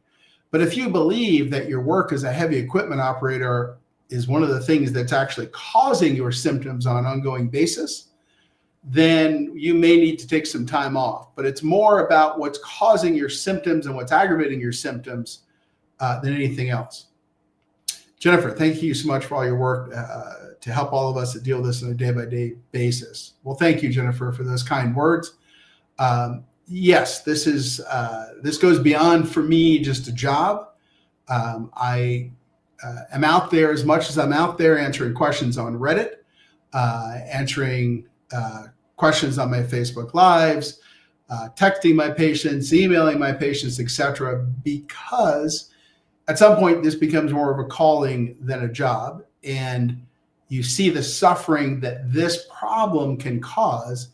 Speaker 1: But if you believe that your work as a heavy equipment operator is one of the things that's actually causing your symptoms on an ongoing basis, then you may need to take some time off. But it's more about what's causing your symptoms and what's aggravating your symptoms than anything else. Jennifer, thank you so much for all your work to help all of us that deal with this on a day-by-day basis. Well, thank you, Jennifer, for those kind words. Yes, this goes beyond, for me, just a job. I am out there as much as I'm out there answering questions on Reddit, answering questions on my Facebook Lives, texting my patients, emailing my patients, etc., because at some point this becomes more of a calling than a job, and you see the suffering that this problem can cause,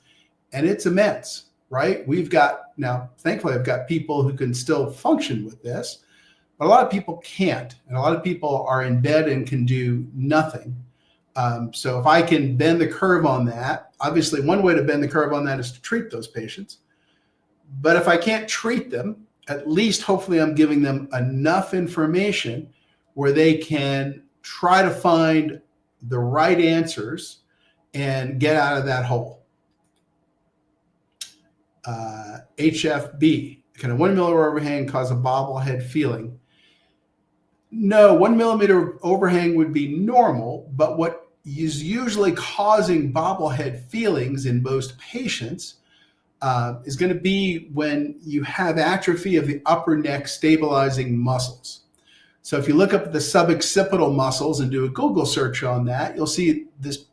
Speaker 1: and it's immense, right? We've got, now, thankfully, I've got people who can still function with this, but a lot of people can't, and a lot of people are in bed and can do nothing. So if I can bend the curve on that, obviously one way to bend the curve on that is to treat those patients. But if I can't treat them, at least hopefully I'm giving them enough information where they can try to find the right answers and get out of that hole. HFB, can a 1 millimeter overhang cause a bobblehead feeling? No, 1 millimeter overhang would be normal, but what is usually causing bobblehead feelings in most patients is going to be when you have atrophy of the upper neck stabilizing muscles. So if you look up the suboccipital muscles and do a Google search on that, you'll see these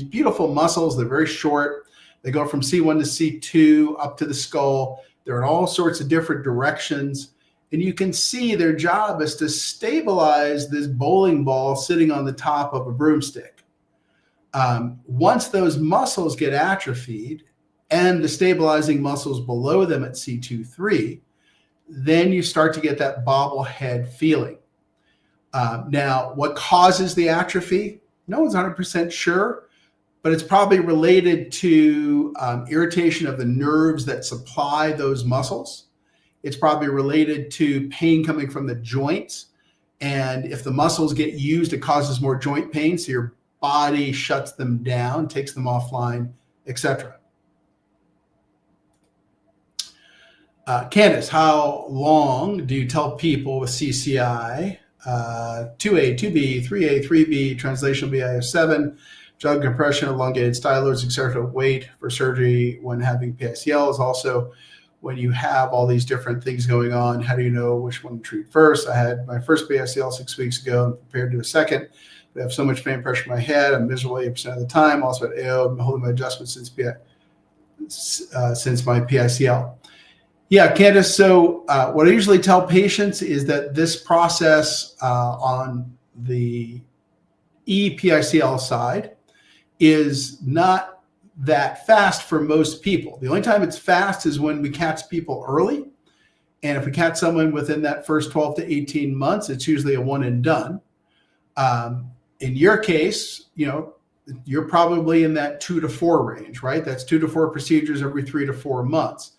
Speaker 1: beautiful muscles. They're very short. They go from C1 to C2 up to the skull. They're in all sorts of different directions. And you can see their job is to stabilize this bowling ball sitting on the top of a broomstick. Once those muscles get atrophied and the stabilizing muscles below them at C2-3, then you start to get that bobblehead feeling. Now, what causes the atrophy? No one's 100% sure, but it's probably related to irritation of the nerves that supply those muscles. It's probably related to pain coming from the joints. And if the muscles get used, it causes more joint pain. So your body shuts them down, takes them offline, etc. Candace, how long do you tell people with CCI, 2A, 2B, 3A, 3B, translational BIF7, drug compression, elongated stylers, etc., wait for surgery when having PICLs? Also, when you have all these different things going on, how do you know which one to treat first? I had my first PICL 6 weeks ago and prepared to do a second. I have so much pain pressure in my head. I'm miserable 80% of the time. Also at AO, I'm holding my adjustment since my PICL. Yeah, Candace, so what I usually tell patients is that this process on the EPICL side is not that fast for most people. The only time it's fast is when we catch people early. And if we catch someone within that first 12 to 18 months, it's usually a one and done. In your case, you're probably in that 2 to 4 range, right? That's 2 to 4 procedures every 3 to 4 months.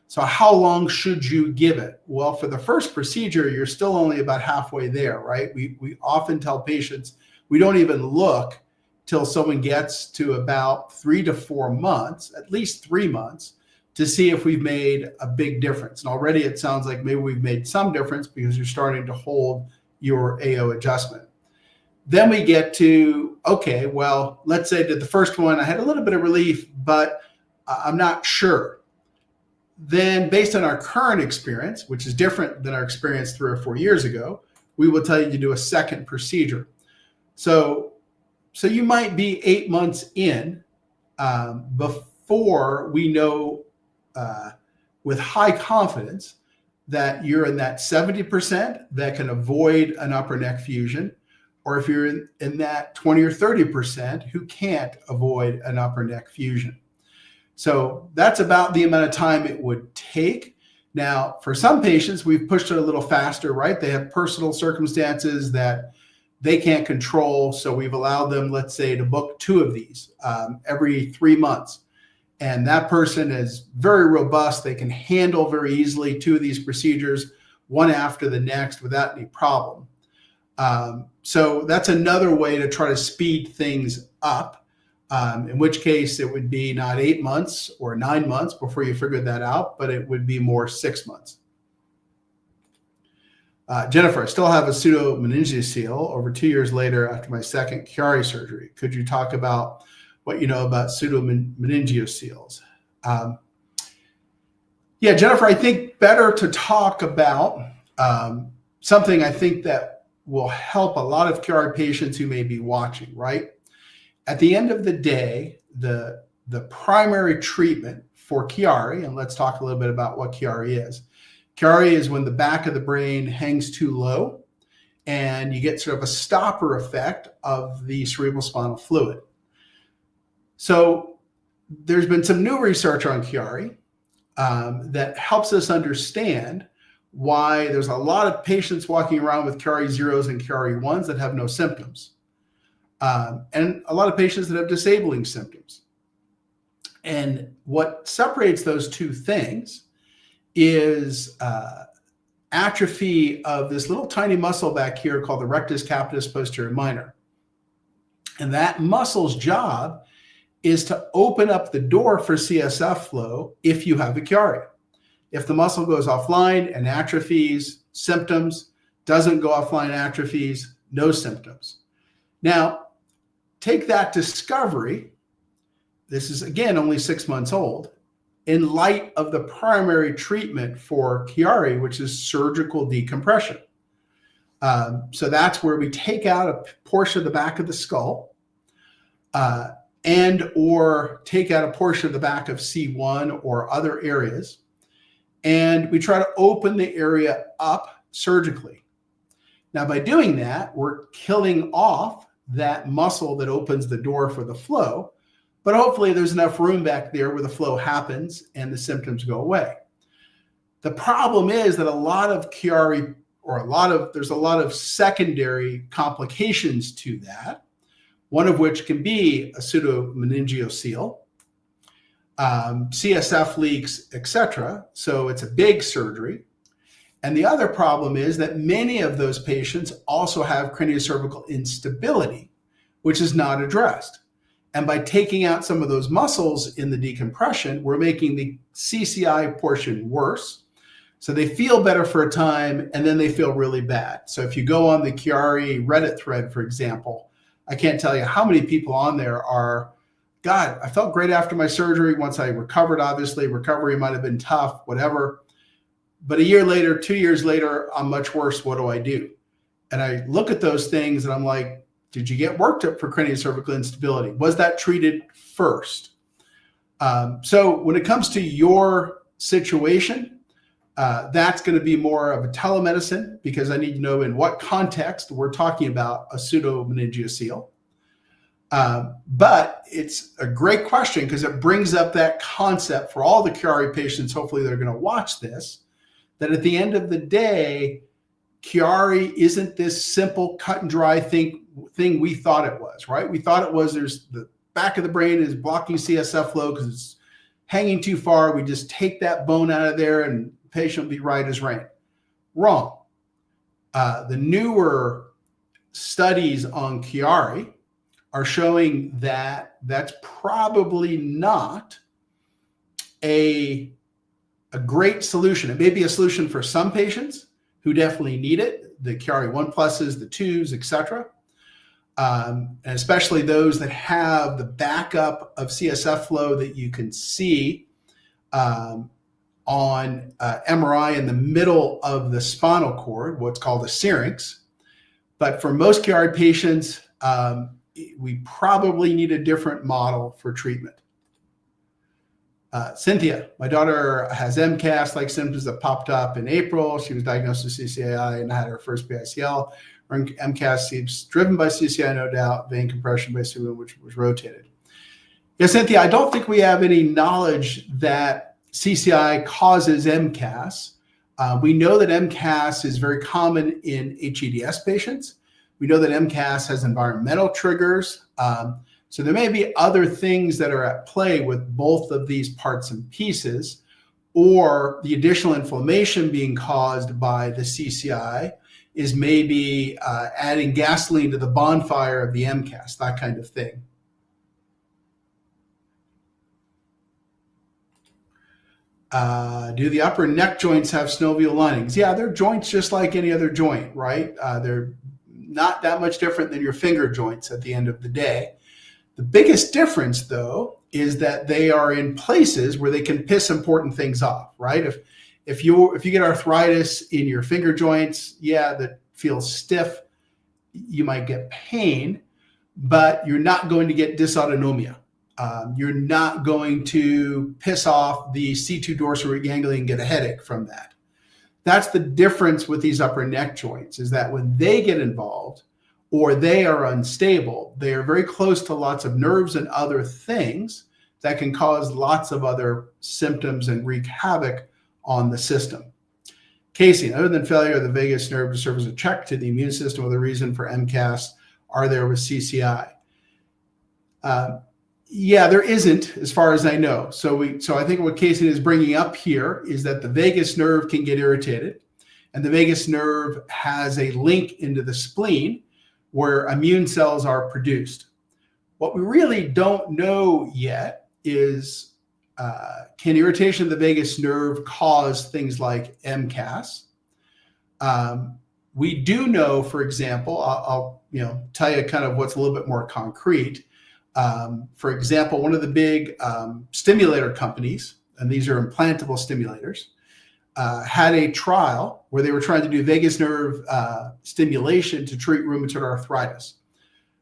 Speaker 1: So how long should you give it? Well, for the first procedure, you're still only about halfway there, right? We often tell patients we don't even look till someone gets to about 3 to 4 months, at least 3 months, to see if we've made a big difference. And already it sounds like maybe we've made some difference because you're starting to hold your AO adjustment. Then we get to, okay, well, let's say that the first one, I had a little bit of relief, but I'm not sure. Then based on our current experience, which is different than our experience 3 or 4 years ago, we will tell you to do a second procedure. So you might be 8 months in before we know with high confidence that you're in that 70% that can avoid an upper neck fusion, or if you're in that 20 or 30% who can't avoid an upper neck fusion. So that's about the amount of time it would take. Now, for some patients, we've pushed it a little faster, right? They have personal circumstances that they can't control. So we've allowed them, let's say, to book 2 of these every 3 months. And that person is very robust. They can handle very easily 2 of these procedures, one after the next without any problem. So that's another way to try to speed things up, in which case it would be not 8 months or 9 months before you figured that out, but it would be more 6 months. Jennifer, I still have a pseudomeningeal over 2 years later after my second Chiari surgery. Could you talk about what you know about pseudomeningeals? Yeah, Jennifer, I think better to talk about something I think that will help a lot of Chiari patients who may be watching, right? At the end of the day, the primary treatment for Chiari, and let's talk a little bit about what Chiari is. Chiari is when the back of the brain hangs too low and you get sort of a stopper effect of the cerebrospinal fluid. So there's been some new research on Chiari that helps us understand why there's a lot of patients walking around with Chiari 0s and Chiari 1s that have no symptoms. And a lot of patients that have disabling symptoms. And what separates those two things is atrophy of this little tiny muscle back here called the rectus capitis posterior minor. And that muscle's job is to open up the door for CSF flow if you have a Chiari. If the muscle goes offline and atrophies, symptoms, doesn't go offline, atrophies, no symptoms. Now, take that discovery, this is again only 6 months old, in light of the primary treatment for Chiari, which is surgical decompression. So that's where we take out a portion of the back of the skull and or take out a portion of the back of C1 or other areas. And we try to open the area up surgically. Now, by doing that, we're killing off that muscle that opens the door for the flow, but hopefully there's enough room back there where the flow happens and the symptoms go away. The problem is that a lot of Chiari, there's a lot of secondary complications to that, one of which can be a pseudomeningeal, CSF leaks, etc. So it's a big surgery. And the other problem is that many of those patients also have craniocervical instability, which is not addressed. And by taking out some of those muscles in the decompression, we're making the CCI portion worse. So they feel better for a time, and then they feel really bad. So if you go on the Chiari Reddit thread, for example, I can't tell you how many people on there are, God, I felt great after my surgery. Once I recovered, obviously, recovery might have been tough, whatever. But a year later, 2 years later, I'm much worse. What do I do? And I look at those things and I'm like, did you get worked up for craniocervical instability? Was that treated first? So when it comes to your situation, that's going to be more of a telemedicine because I need to know in what context we're talking about a pseudomeningeal. But it's a great question because it brings up that concept for all the Chiari patients, hopefully they're going to watch this, that at the end of the day, Chiari isn't this simple cut and dry thing we thought it was, right? We thought it was there's the back of the brain is blocking CSF flow because it's hanging too far. We just take that bone out of there and the patient will be right as rain. Wrong. The newer studies on Chiari are showing that that's probably not a great solution. It may be a solution for some patients who definitely need it, the Chiari 1+s, the 2s, etc. and especially those that have the backup of CSF flow that you can see on MRI in the middle of the spinal cord, what's called a syrinx. But for most KRI patients, we probably need a different model for treatment. Cynthia, my daughter has MCAS-like symptoms that popped up in April. She was diagnosed with CCI and had her first PICL. Her MCAS seems driven by CCI, no doubt, vein compression by suture, which was rotated. Yeah, Cynthia, I don't think we have any knowledge that CCI causes MCAS. We know that MCAS is very common in HEDS patients. We know that MCAS has environmental triggers. So there may be other things that are at play with both of these parts and pieces, or the additional inflammation being caused by the CCI is maybe adding gasoline to the bonfire of the MCAS, that kind of thing. Do the upper neck joints have synovial linings? Yeah, they're joints just like any other joint, right? They're not that much different than your finger joints at the end of the day. The biggest difference, though, is that they are in places where they can piss important things off, right? If you get arthritis in your finger joints, yeah, that feels stiff. You might get pain, but you're not going to get dysautonomia. You're not going to piss off the C2 dorsal root ganglion and get a headache from that. That's the difference with these upper neck joints, is that when they get involved or they are unstable, they are very close to lots of nerves and other things that can cause lots of other symptoms and wreak havoc on the system. Casey, other than failure of the vagus nerve to serve as a check to the immune system, or the reason for MCAS are there with CCI? Yeah, there isn't, as far as I know. So I think what Casey is bringing up here is that the vagus nerve can get irritated, and the vagus nerve has a link into the spleen where immune cells are produced. What we really don't know yet is, can irritation of the vagus nerve cause things like MCAS? We do know, for example, I'll tell you kind of what's a little bit more concrete. For example, one of the big stimulator companies, and these are implantable stimulators, had a trial where they were trying to do vagus nerve stimulation to treat rheumatoid arthritis.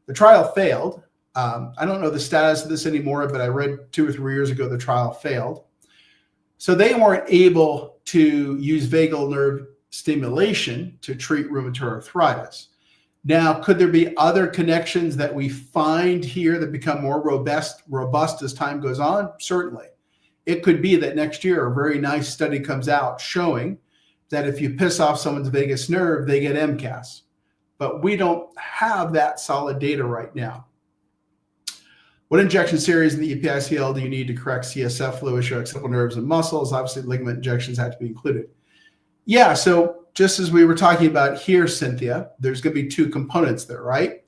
Speaker 1: The trial failed. I don't know the status of this anymore, but I read 2 or 3 years ago the trial failed. So they weren't able to use vagal nerve stimulation to treat rheumatoid arthritis. Now, could there be other connections that we find here that become more robust as time goes on? Certainly. It could be that next year a very nice study comes out showing that if you piss off someone's vagus nerve, they get MCAS. But we don't have that solid data right now. What injection series in the EPICL do you need to correct CSF flow issue, occipital nerves and muscles? Obviously, ligament injections have to be included. Yeah, so just as we were talking about here, Cynthia, there's going to be 2 components there, right?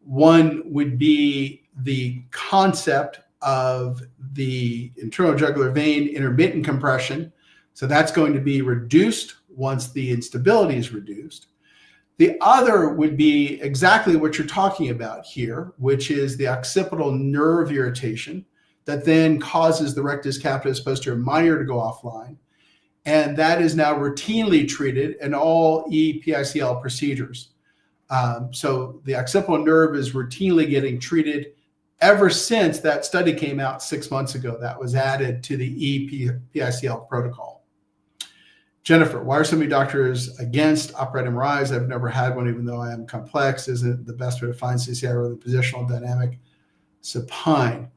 Speaker 1: One would be the concept of the internal jugular vein intermittent compression. So that's going to be reduced once the instability is reduced. The other would be exactly what you're talking about here, which is the occipital nerve irritation that then causes the rectus capitis posterior minor to go offline. And that is now routinely treated in all EPICL procedures. So the occipital nerve is routinely getting treated ever since that study came out 6 months ago. That was added to the EPICL protocol. Jennifer, why are so many doctors against upright MRIs? I've never had one, even though I am complex. Isn't the best way to find CCI or the positional dynamic supine?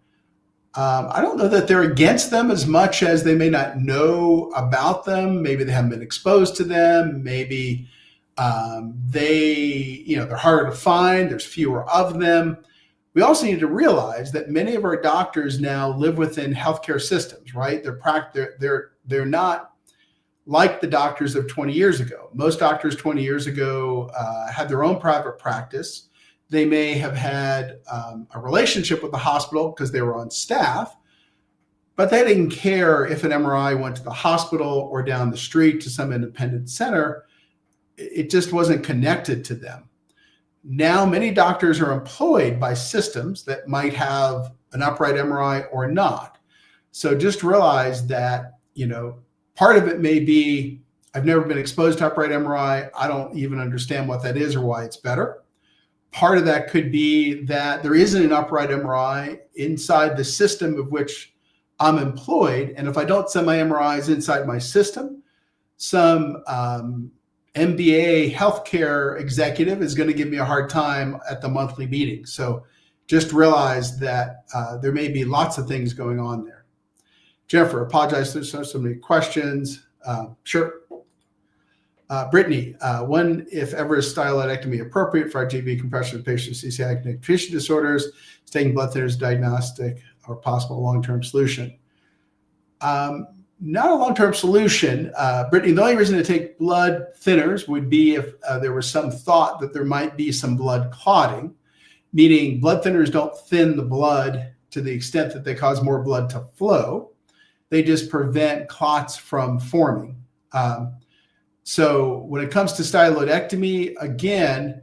Speaker 1: I don't know that they're against them as much as they may not know about them. Maybe they haven't been exposed to them. Maybe they're harder to find. There's fewer of them. We also need to realize that many of our doctors now live within healthcare systems, right? They're not like the doctors of 20 years ago. Most doctors 20 years ago had their own private practice. They may have had a relationship with the hospital because they were on staff, but they didn't care if an MRI went to the hospital or down the street to some independent center. It just wasn't connected to them. Now, many doctors are employed by systems that might have an upright MRI or not. So just realize that, part of it may be, I've never been exposed to upright MRI. I don't even understand what that is or why it's better. Part of that could be that there isn't an upright MRI inside the system of which I'm employed. And if I don't send my MRIs inside my system, some MBA healthcare executive is going to give me a hard time at the monthly meeting. So just realize that there may be lots of things going on there. Jennifer, apologize, there's so many questions. Sure. Brittany, when, if ever, is styloidectomy appropriate for IJV compression of patients with CCI connective tissue disorders? Is taking blood thinners diagnostic or possible long-term solution? Not a long-term solution. Brittany, the only reason to take blood thinners would be if there was some thought that there might be some blood clotting, meaning blood thinners don't thin the blood to the extent that they cause more blood to flow. They just prevent clots from forming. So when it comes to styloidectomy, again,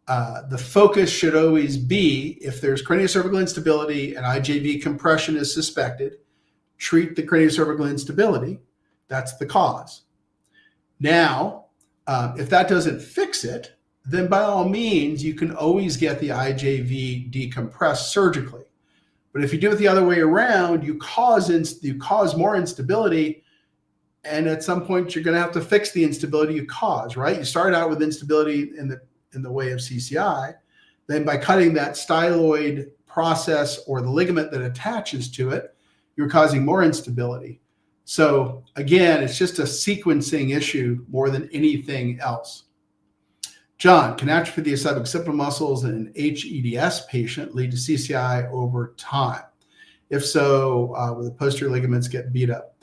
Speaker 1: the focus should always be, if there's craniocervical instability and IJV compression is suspected, treat the craniocervical instability. That's the cause. Now, if that doesn't fix it, then by all means, you can always get the IJV decompressed surgically. But if you do it the other way around, you cause more instability, and at some point you're going to have to fix the instability you cause, right? You start out with instability in the way of CCI, then by cutting that styloid process or the ligament that attaches to it, you're causing more instability. So again, it's just a sequencing issue more than anything else. John, can atrophy of the occipital muscles in an HEDS patient lead to CCI over time? If so, will the posterior ligaments get beat up?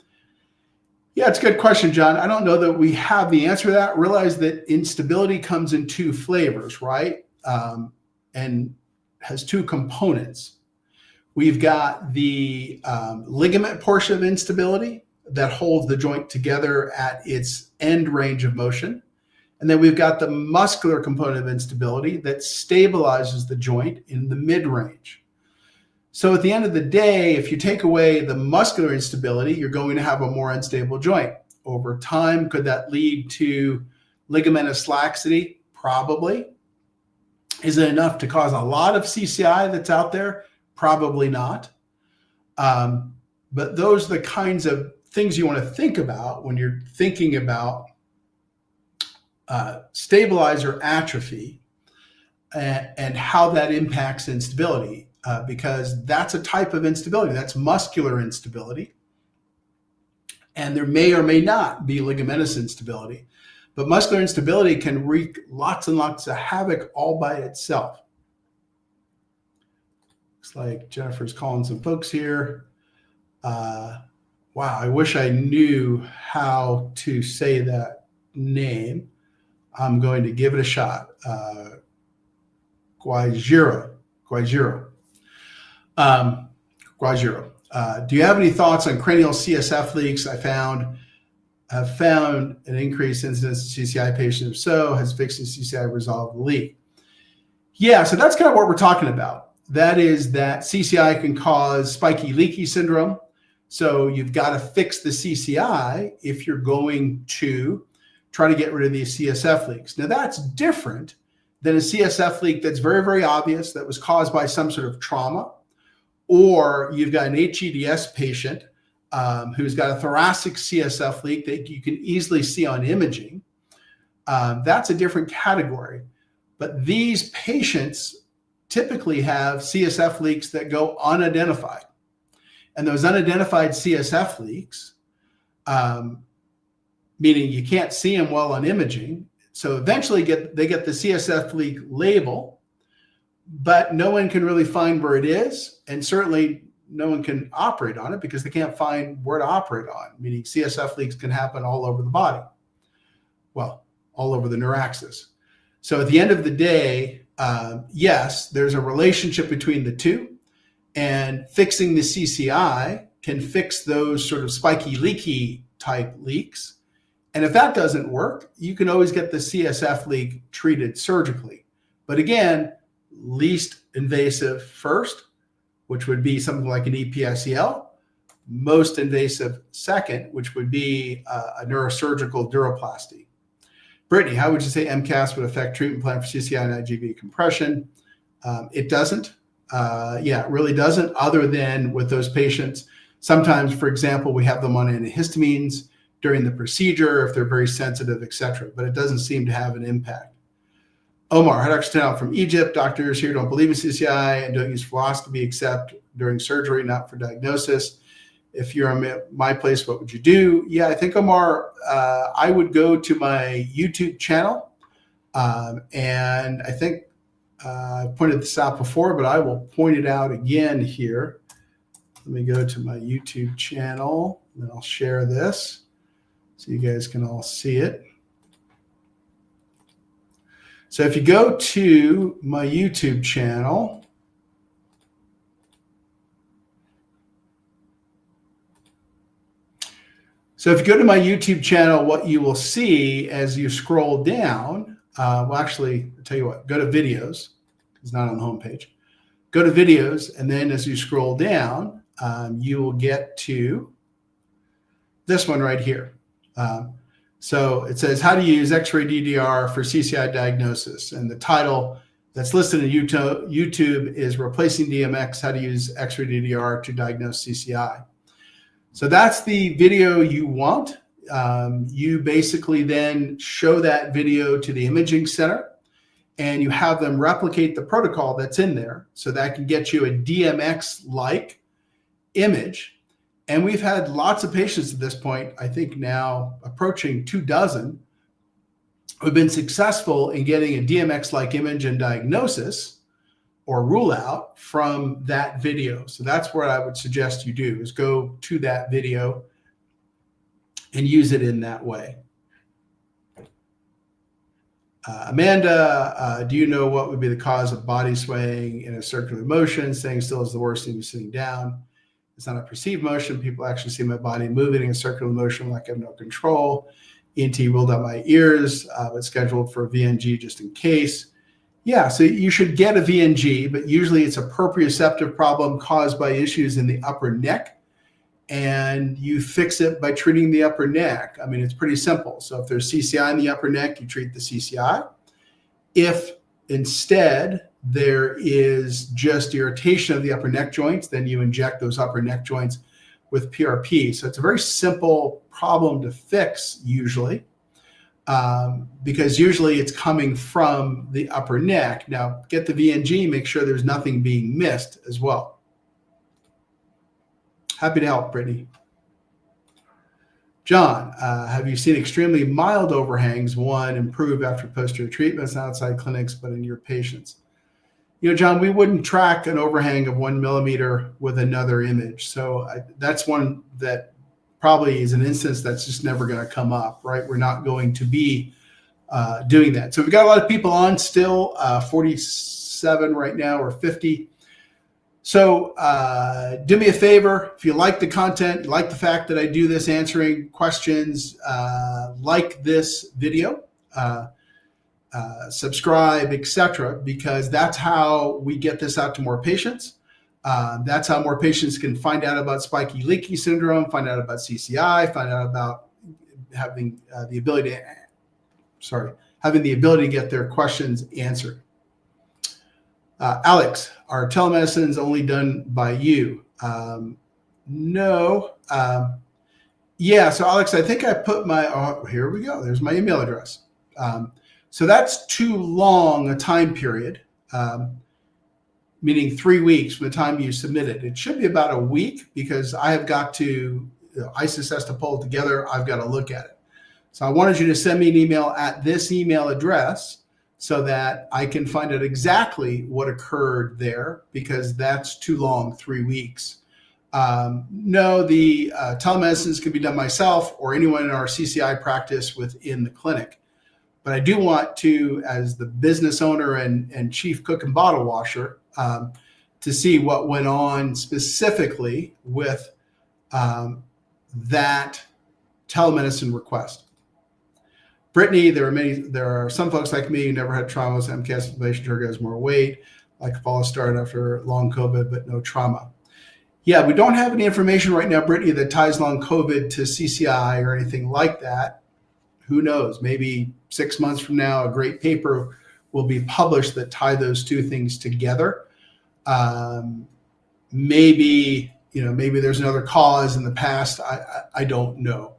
Speaker 1: Yeah, it's a good question, John. I don't know that we have the answer to that. Realize that instability comes in two flavors, right? And has two components. We've got the ligament portion of instability that holds the joint together at its end range of motion. And then we've got the muscular component of instability that stabilizes the joint in the mid-range. So at the end of the day, if you take away the muscular instability, you're going to have a more unstable joint. Over time, could that lead to ligamentous laxity? Probably. Is it enough to cause a lot of CCI that's out there? Probably not. But those are the kinds of things you want to think about when you're thinking about stabilizer atrophy and how that impacts instability, because that's a type of instability. That's muscular instability. And there may or may not be ligamentous instability. But muscular instability can wreak lots and lots of havoc all by itself. Looks like Jennifer's calling some folks here. Wow, I wish I knew how to say that name. I'm going to give it a shot. Guajiro. Do you have any thoughts on cranial CSF leaks? I have found an increased incidence of CCI patients. If so, has fixing CCI resolved the leak? Yeah, so that's kind of what we're talking about. That is that CCI can cause Spiky-Leaky Syndrome. So you've got to fix the CCI if you're going to try to get rid of these CSF leaks. Now that's different than a CSF leak that's very, very obvious that was caused by some sort of trauma, or you've got an HEDS patient who's got a thoracic CSF leak that you can easily see on imaging. That's a different category. But these patients typically have CSF leaks that go unidentified. And those unidentified CSF leaks, meaning you can't see them well on imaging. So eventually they get the CSF leak label, but no one can really find where it is. And certainly no one can operate on it because they can't find where to operate on, meaning CSF leaks can happen all over the body. Well, all over the neuraxis. So at the end of the day, yes, there's a relationship between the two, and fixing the CCI can fix those sort of spiky leaky type leaks. And if that doesn't work, you can always get the CSF leak treated surgically. But again, least invasive first, which would be something like an EPICL, most invasive second, which would be a neurosurgical duroplasty. Brittany, how would you say MCAS would affect treatment plan for CCI and IGV compression? It doesn't. Yeah, it really doesn't, other than with those patients. Sometimes, for example, we have them on antihistamines during the procedure if they're very sensitive, et cetera, but it doesn't seem to have an impact. Omar, hi, Dr. Centeno from Egypt. Doctors here don't believe in CCI and don't use fluoroscopy except during surgery, not for diagnosis. If you're in my place, what would you do? Yeah, I think, Omar, I would go to my YouTube channel. And I think I pointed this out before, but I will point it out again here. Let me go to my YouTube channel, and then I'll share this so you guys can all see it. So if you go to my YouTube channel, what you will see as you scroll down, well, actually, I'll tell you what, go to videos. It's not on the homepage. Go to videos, and then as you scroll down, you will get to this one right here. So it says how to use X-ray DDR for CCI diagnosis. And the title that's listed in YouTube is Replacing DMX, How to Use X-ray DDR to Diagnose CCI. So that's the video you want. You basically then show that video to the imaging center, and you have them replicate the protocol that's in there. So that can get you a DMX-like image. And we've had lots of patients at this point, I think now approaching 24, who've been successful in getting a DMX-like image and diagnosis or rule out from that video. So that's what I would suggest you do, is go to that video and use it in that way. Amanda, do you know what would be the cause of body swaying in a circular motion? Staying still is the worst thing, sitting down. It's not a perceived motion. People actually see my body moving in a circular motion like I have no control. ENT ruled out my ears, but scheduled for a VNG just in case. Yeah, so you should get a VNG, but usually it's a proprioceptive problem caused by issues in the upper neck, and you fix it by treating the upper neck. I mean, it's pretty simple. So if there's CCI in the upper neck, you treat the CCI. If instead there is just irritation of the upper neck joints, then you inject those upper neck joints with PRP. So it's a very simple problem to fix usually, because usually it's coming from the upper neck. Now get the VNG, make sure there's nothing being missed as well. Happy to help, Brittany. John, have you seen extremely mild overhangs, one, improve after posterior treatments, not outside clinics, but in your patients? You know, John, we wouldn't track an overhang of 1 millimeter with another image. So that's one that probably is an instance that's just never going to come up, right? We're not going to be doing that. So we've got a lot of people on still, 47 right now or 50. So do me a favor, if you like the content, like the fact that I do this answering questions, like this video, subscribe, etc., because that's how we get this out to more patients. That's how more patients can find out about Spiky-Leaky Syndrome, find out about CCI, find out about having the ability to get their questions answered. Alex, are telemedicines only done by you? No. Yeah, so Alex, I think I put my, here we go. There's my email address. So that's too long a time period, meaning 3 weeks from the time you submit it. It should be about a week because I have got to, ISIS has to pull it together. I've got to look at it. So I wanted you to send me an email at this email address so that I can find out exactly what occurred there, because that's too long, 3 weeks. No, the telemedicines can be done myself or anyone in our CCI practice within the clinic. But I do want to, as the business owner and chief cook and bottle washer, to see what went on specifically with that telemedicine request. Brittany, there are some folks like me who never had traumas. MCAS inflammation triggers more weight, like a false start after long COVID, but no trauma. Yeah, we don't have any information right now, Brittany, that ties long COVID to CCI or anything like that. Who knows? Maybe 6 months from now, a great paper will be published that tie those two things together. Maybe there's another cause in the past. I don't know.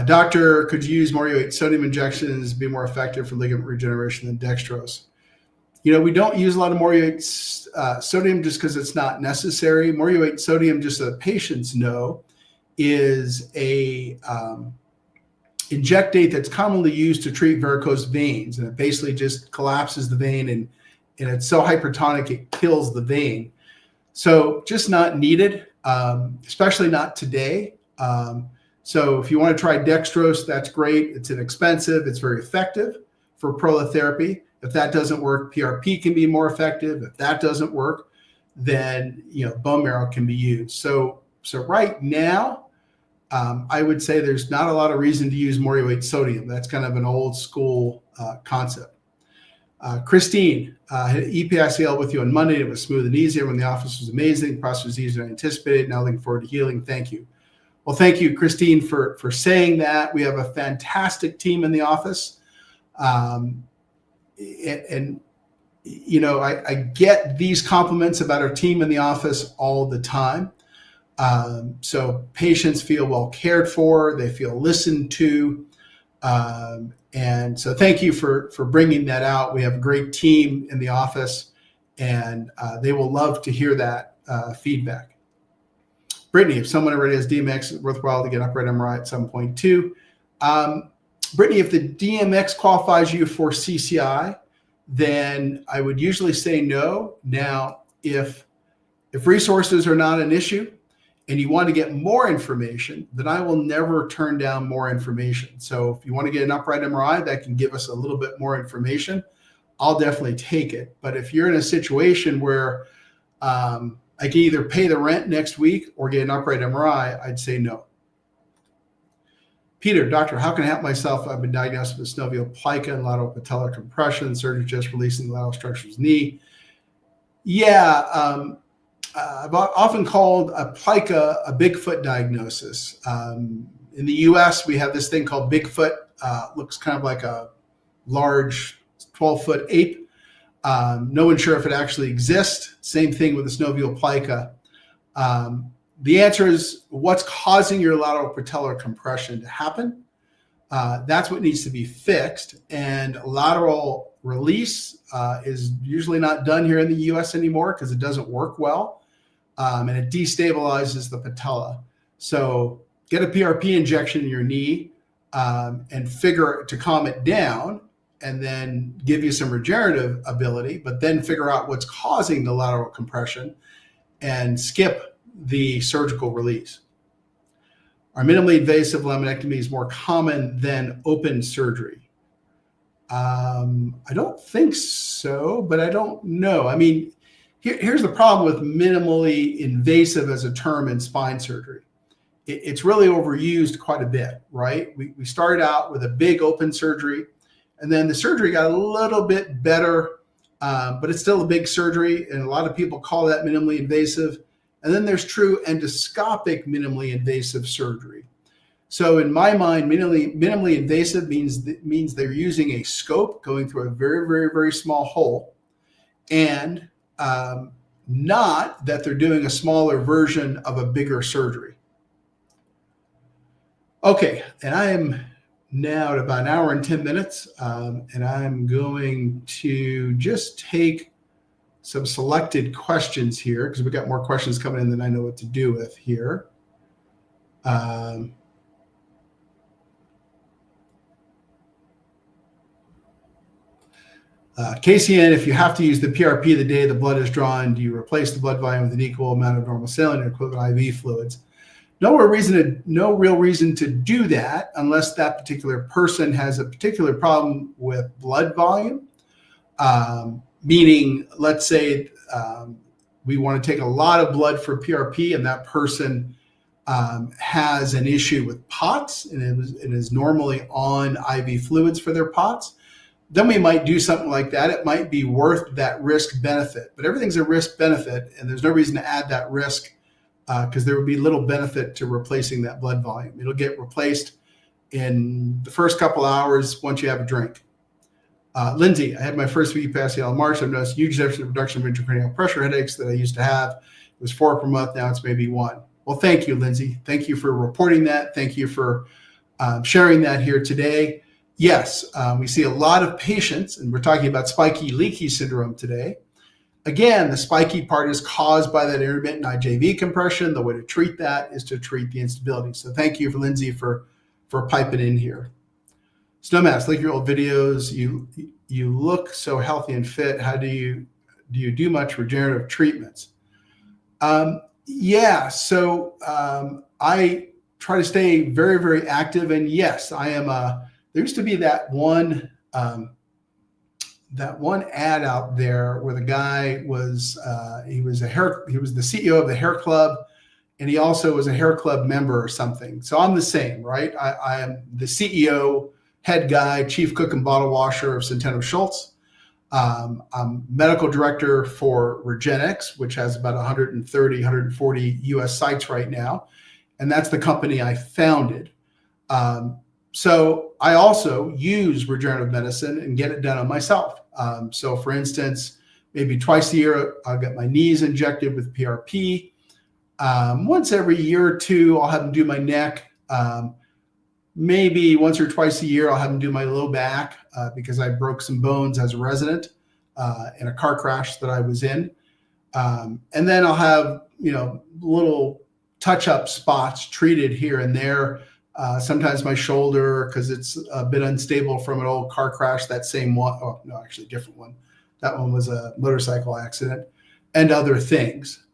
Speaker 1: Doctor, could you use morioate sodium injections be more effective for ligament regeneration than dextrose? We don't use a lot of morioate sodium just because it's not necessary. Morioate sodium, just so the patients know, is a injectate that's commonly used to treat varicose veins, and it basically just collapses the vein, and it's so hypertonic it kills the vein. So just not needed, especially not today. So if you want to try dextrose, that's great. It's inexpensive. It's very effective for prolotherapy. If that doesn't work, PRP can be more effective. If that doesn't work, then bone marrow can be used. So right now, I would say there's not a lot of reason to use morioate sodium. That's kind of an old school concept. Christine, had EPICL with you on Monday. It was smooth and easy. Everyone in the office was amazing. The process was easier than I anticipated. Now looking forward to healing. Thank you. Well, thank you, Christine, for saying that. We have a fantastic team in the office. I get these compliments about our team in the office all the time. So patients feel well cared for, they feel listened to. And so thank you for bringing that out. We have a great team in the office, and they will love to hear that feedback. Brittany, if someone already has DMX, it's worthwhile to get upright MRI at 7.2. Brittany, if the DMX qualifies you for CCI, then I would usually say no. Now, if resources are not an issue and you want to get more information, then I will never turn down more information. So if you want to get an upright MRI that can give us a little bit more information, I'll definitely take it. But if you're in a situation where I can either pay the rent next week or get an upright MRI, I'd say no. Peter, doctor, how can I help myself? I've been diagnosed with synovial plica and lateral patellar compression. Surgery just releasing the lateral structure's knee. Yeah, I've often called a plica a Bigfoot diagnosis. In the US, we have this thing called Bigfoot. Looks kind of like a large 12-foot ape. No one's sure if it actually exists. Same thing with the synovial plica. The answer is, what's causing your lateral patellar compression to happen? That's what needs to be fixed. And lateral release is usually not done here in the US anymore because it doesn't work well. And it destabilizes the patella. So get a PRP injection in your knee and figure to calm it down, and then give you some regenerative ability, but then figure out what's causing the lateral compression and skip the surgical release. Are minimally invasive laminectomies more common than open surgery? I don't think so, but I don't know. I mean, here's the problem with minimally invasive as a term in spine surgery. It's really overused quite a bit, right? We started out with a big open surgery, and then the surgery got a little bit better, but it's still a big surgery, and a lot of people call that minimally invasive. And then there's true endoscopic minimally invasive surgery. So in my mind, minimally invasive means they're using a scope going through a very, very, very small hole, and not that they're doing a smaller version of a bigger surgery. Okay, and I am now at about an hour and 10 minutes, and I'm going to just take some selected questions here because we've got more questions coming in than I know what to do with here. KCN, if you have to use the PRP the day the blood is drawn, do you replace the blood volume with an equal amount of normal saline or equivalent IV fluids? No real reason to do that unless that particular person has a particular problem with blood volume. Meaning, let's say we want to take a lot of blood for PRP and that person has an issue with POTS and is normally on IV fluids for their POTS, then we might do something like that. It might be worth that risk benefit, but everything's a risk benefit, and there's no reason to add that risk because there would be little benefit to replacing that blood volume. It'll get replaced in the first couple hours once you have a drink. Lindsay, I had my first EPICL in March. I've noticed a huge reduction of intracranial pressure headaches that I used to have. It was 4 per month. Now it's maybe 1. Well, thank you, Lindsay. Thank you for reporting that. Thank you for sharing that here today. Yes, we see a lot of patients, and we're talking about spiky-leaky syndrome today. Again, the spiky part is caused by that intermittent IJV compression. The way to treat that is to treat the instability. So thank you, Lindsay, for piping in here. Snowmass, like your old videos, you look so healthy and fit. How do you do much regenerative treatments? Yeah, so I try to stay very, very active. And yes, I am there used to be that one ad out there where the guy was he was the CEO of the hair club, and he also was a hair club member or something. So I'm the same, right? I am the CEO, head guy, chief cook and bottle washer of Centeno-Schultz. I'm medical director for Regenix, which has about 130, 140 US sites right now. And that's the company I founded. So I also use regenerative medicine and get it done on myself. So for instance, maybe twice a year, I'll get my knees injected with PRP. Once every year or two, I'll have them do my neck. Maybe once or twice a year, I'll have them do my low back because I broke some bones as a resident in a car crash that I was in. And then I'll have, little touch-up spots treated here and there. Sometimes my shoulder, because it's a bit unstable from an old car crash, that same one, oh, no, actually a different one. That one was a motorcycle accident, and other things,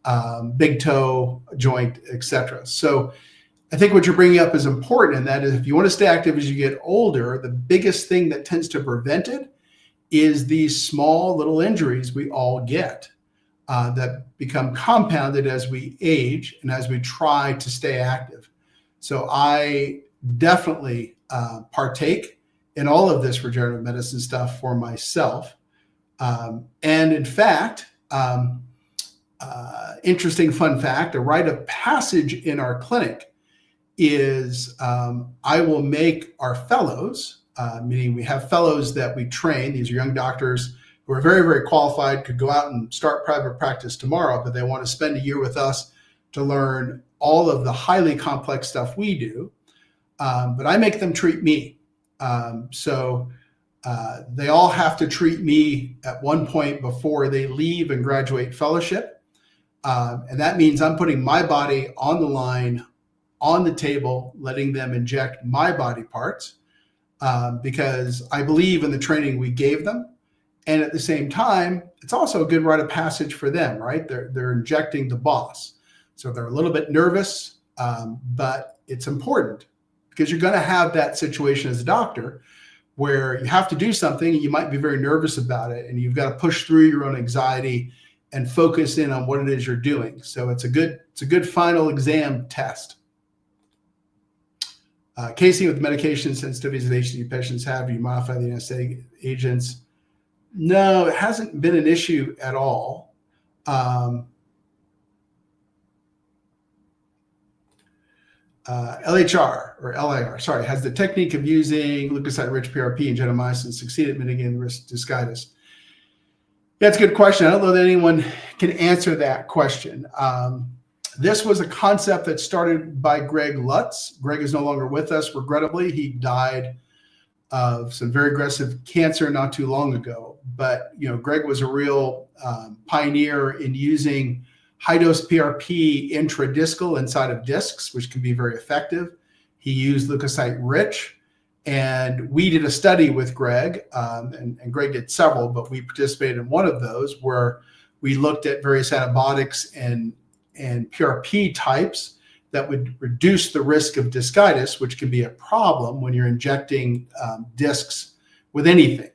Speaker 1: big toe, joint, etc. So I think what you're bringing up is important, and that is if you want to stay active as you get older, the biggest thing that tends to prevent it is these small little injuries we all get that become compounded as we age and as we try to stay active. So I definitely partake in all of this regenerative medicine stuff for myself. And in fact, interesting fun fact, a rite of passage in our clinic is I will make our fellows, meaning we have fellows that we train. These are young doctors who are very, very qualified, could go out and start private practice tomorrow, but they want to spend a year with us to learn all of the highly complex stuff we do. But I make them treat me. So they all have to treat me at one point before they leave and graduate fellowship. And that means I'm putting my body on the line, on the table, letting them inject my body parts because I believe in the training we gave them. And at the same time, it's also a good rite of passage for them, right? They're injecting the boss. So they're a little bit nervous, but it's important because you're going to have that situation as a doctor where you have to do something and you might be very nervous about it, and you've got to push through your own anxiety and focus in on what it is you're doing. So it's a good final exam test. Casey, with medication sensitivities that HCD patients have, do you modify the anesthetic agents? No, it hasn't been an issue at all. LHR or LIR, sorry, has the technique of using leukocyte-rich PRP and gentamicin succeeded at mitigating the risk of discitis? Yeah, it's a good question. I don't know that anyone can answer that question. This was a concept that started by Greg Lutz. Greg is no longer with us, regrettably. He died of some very aggressive cancer not too long ago. But Greg was a real pioneer in using high-dose PRP intradiscal inside of discs, which can be very effective. He used leukocyte-rich, and we did a study with Greg, and Greg did several, but we participated in one of those where we looked at various antibiotics and PRP types that would reduce the risk of discitis, which can be a problem when you're injecting discs with anything.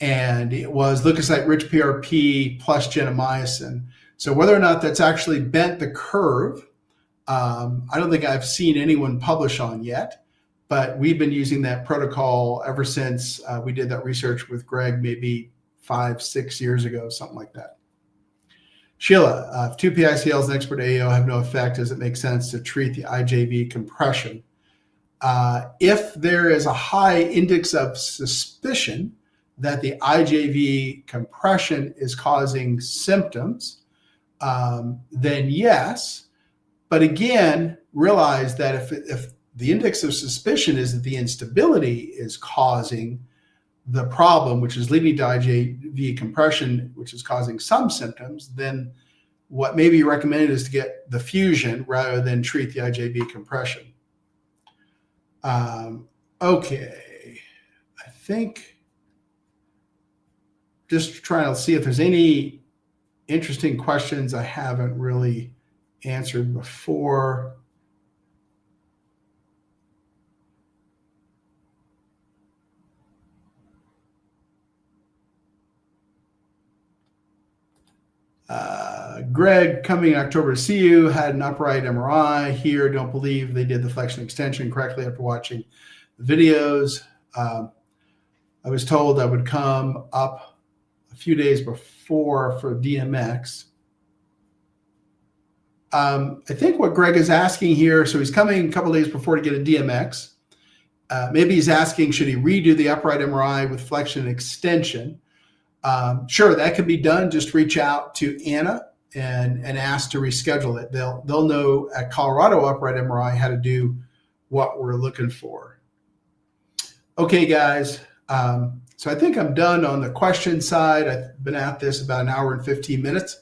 Speaker 1: And it was leukocyte-rich PRP plus gentamicin. So whether or not that's actually bent the curve I don't think I've seen anyone publish on yet, but we've been using that protocol ever since we did that research with Greg maybe 5-6 years ago, something like that. Sheila, if 2 PICLs and expert AO have no effect, does it make sense to treat the IJV compression? If there is a high index of suspicion that the IJV compression is causing symptoms, then yes. But again, realize that if the index of suspicion is that the instability is causing the problem, which is leading to IJV compression, which is causing some symptoms, then what may be recommended is to get the fusion rather than treat the IJV compression. Okay, I think just trying to see if there's any interesting questions I haven't really answered before. Greg, coming in October to see you, had an upright MRI here. Don't believe they did the flexion extension correctly after watching the videos. I was told I would come up a few days before for DMX. I think what Greg is asking here, so he's coming a couple days before to get a DMX. Maybe he's asking, should he redo the upright MRI with flexion extension? Sure, that can be done. Just reach out to Anna and ask to reschedule it. They'll know at Colorado Upright MRI how to do what we're looking for. Okay, guys. So I think I'm done on the question side. I've been at this about an hour and 15 minutes.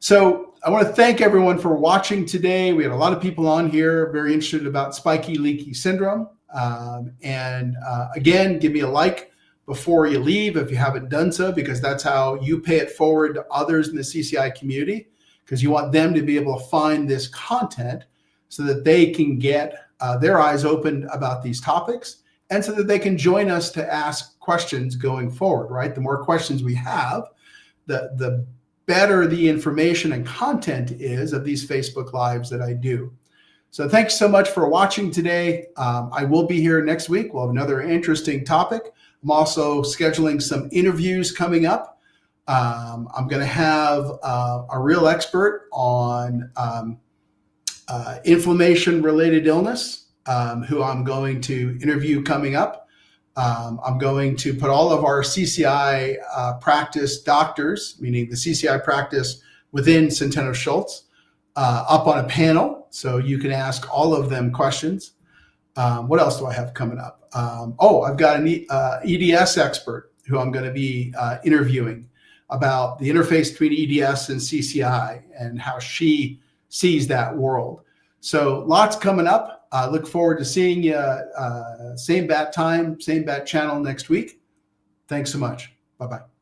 Speaker 1: So I want to thank everyone for watching today. We had a lot of people on here very interested about Spiky-Leaky Syndrome. Again, give me a like before you leave if you haven't done so, because that's how you pay it forward to others in the CCI community, because you want them to be able to find this content so that they can get their eyes opened about these topics, and so that they can join us to ask questions going forward, right? The more questions we have, the better the information and content is of these Facebook Lives that I do. So thanks so much for watching today. I will be here next week. We'll have another interesting topic. I'm also scheduling some interviews coming up. I'm going to have a real expert on inflammation-related illness, who I'm going to interview coming up. I'm going to put all of our CCI practice doctors, meaning the CCI practice within Centeno-Schultz, up on a panel, so you can ask all of them questions. What else do I have coming up? I've got an EDS expert who I'm going to be interviewing about the interface between EDS and CCI and how she sees that world. So lots coming up. Look forward to seeing you same bat time, same bat channel next week. Thanks so much. Bye-bye.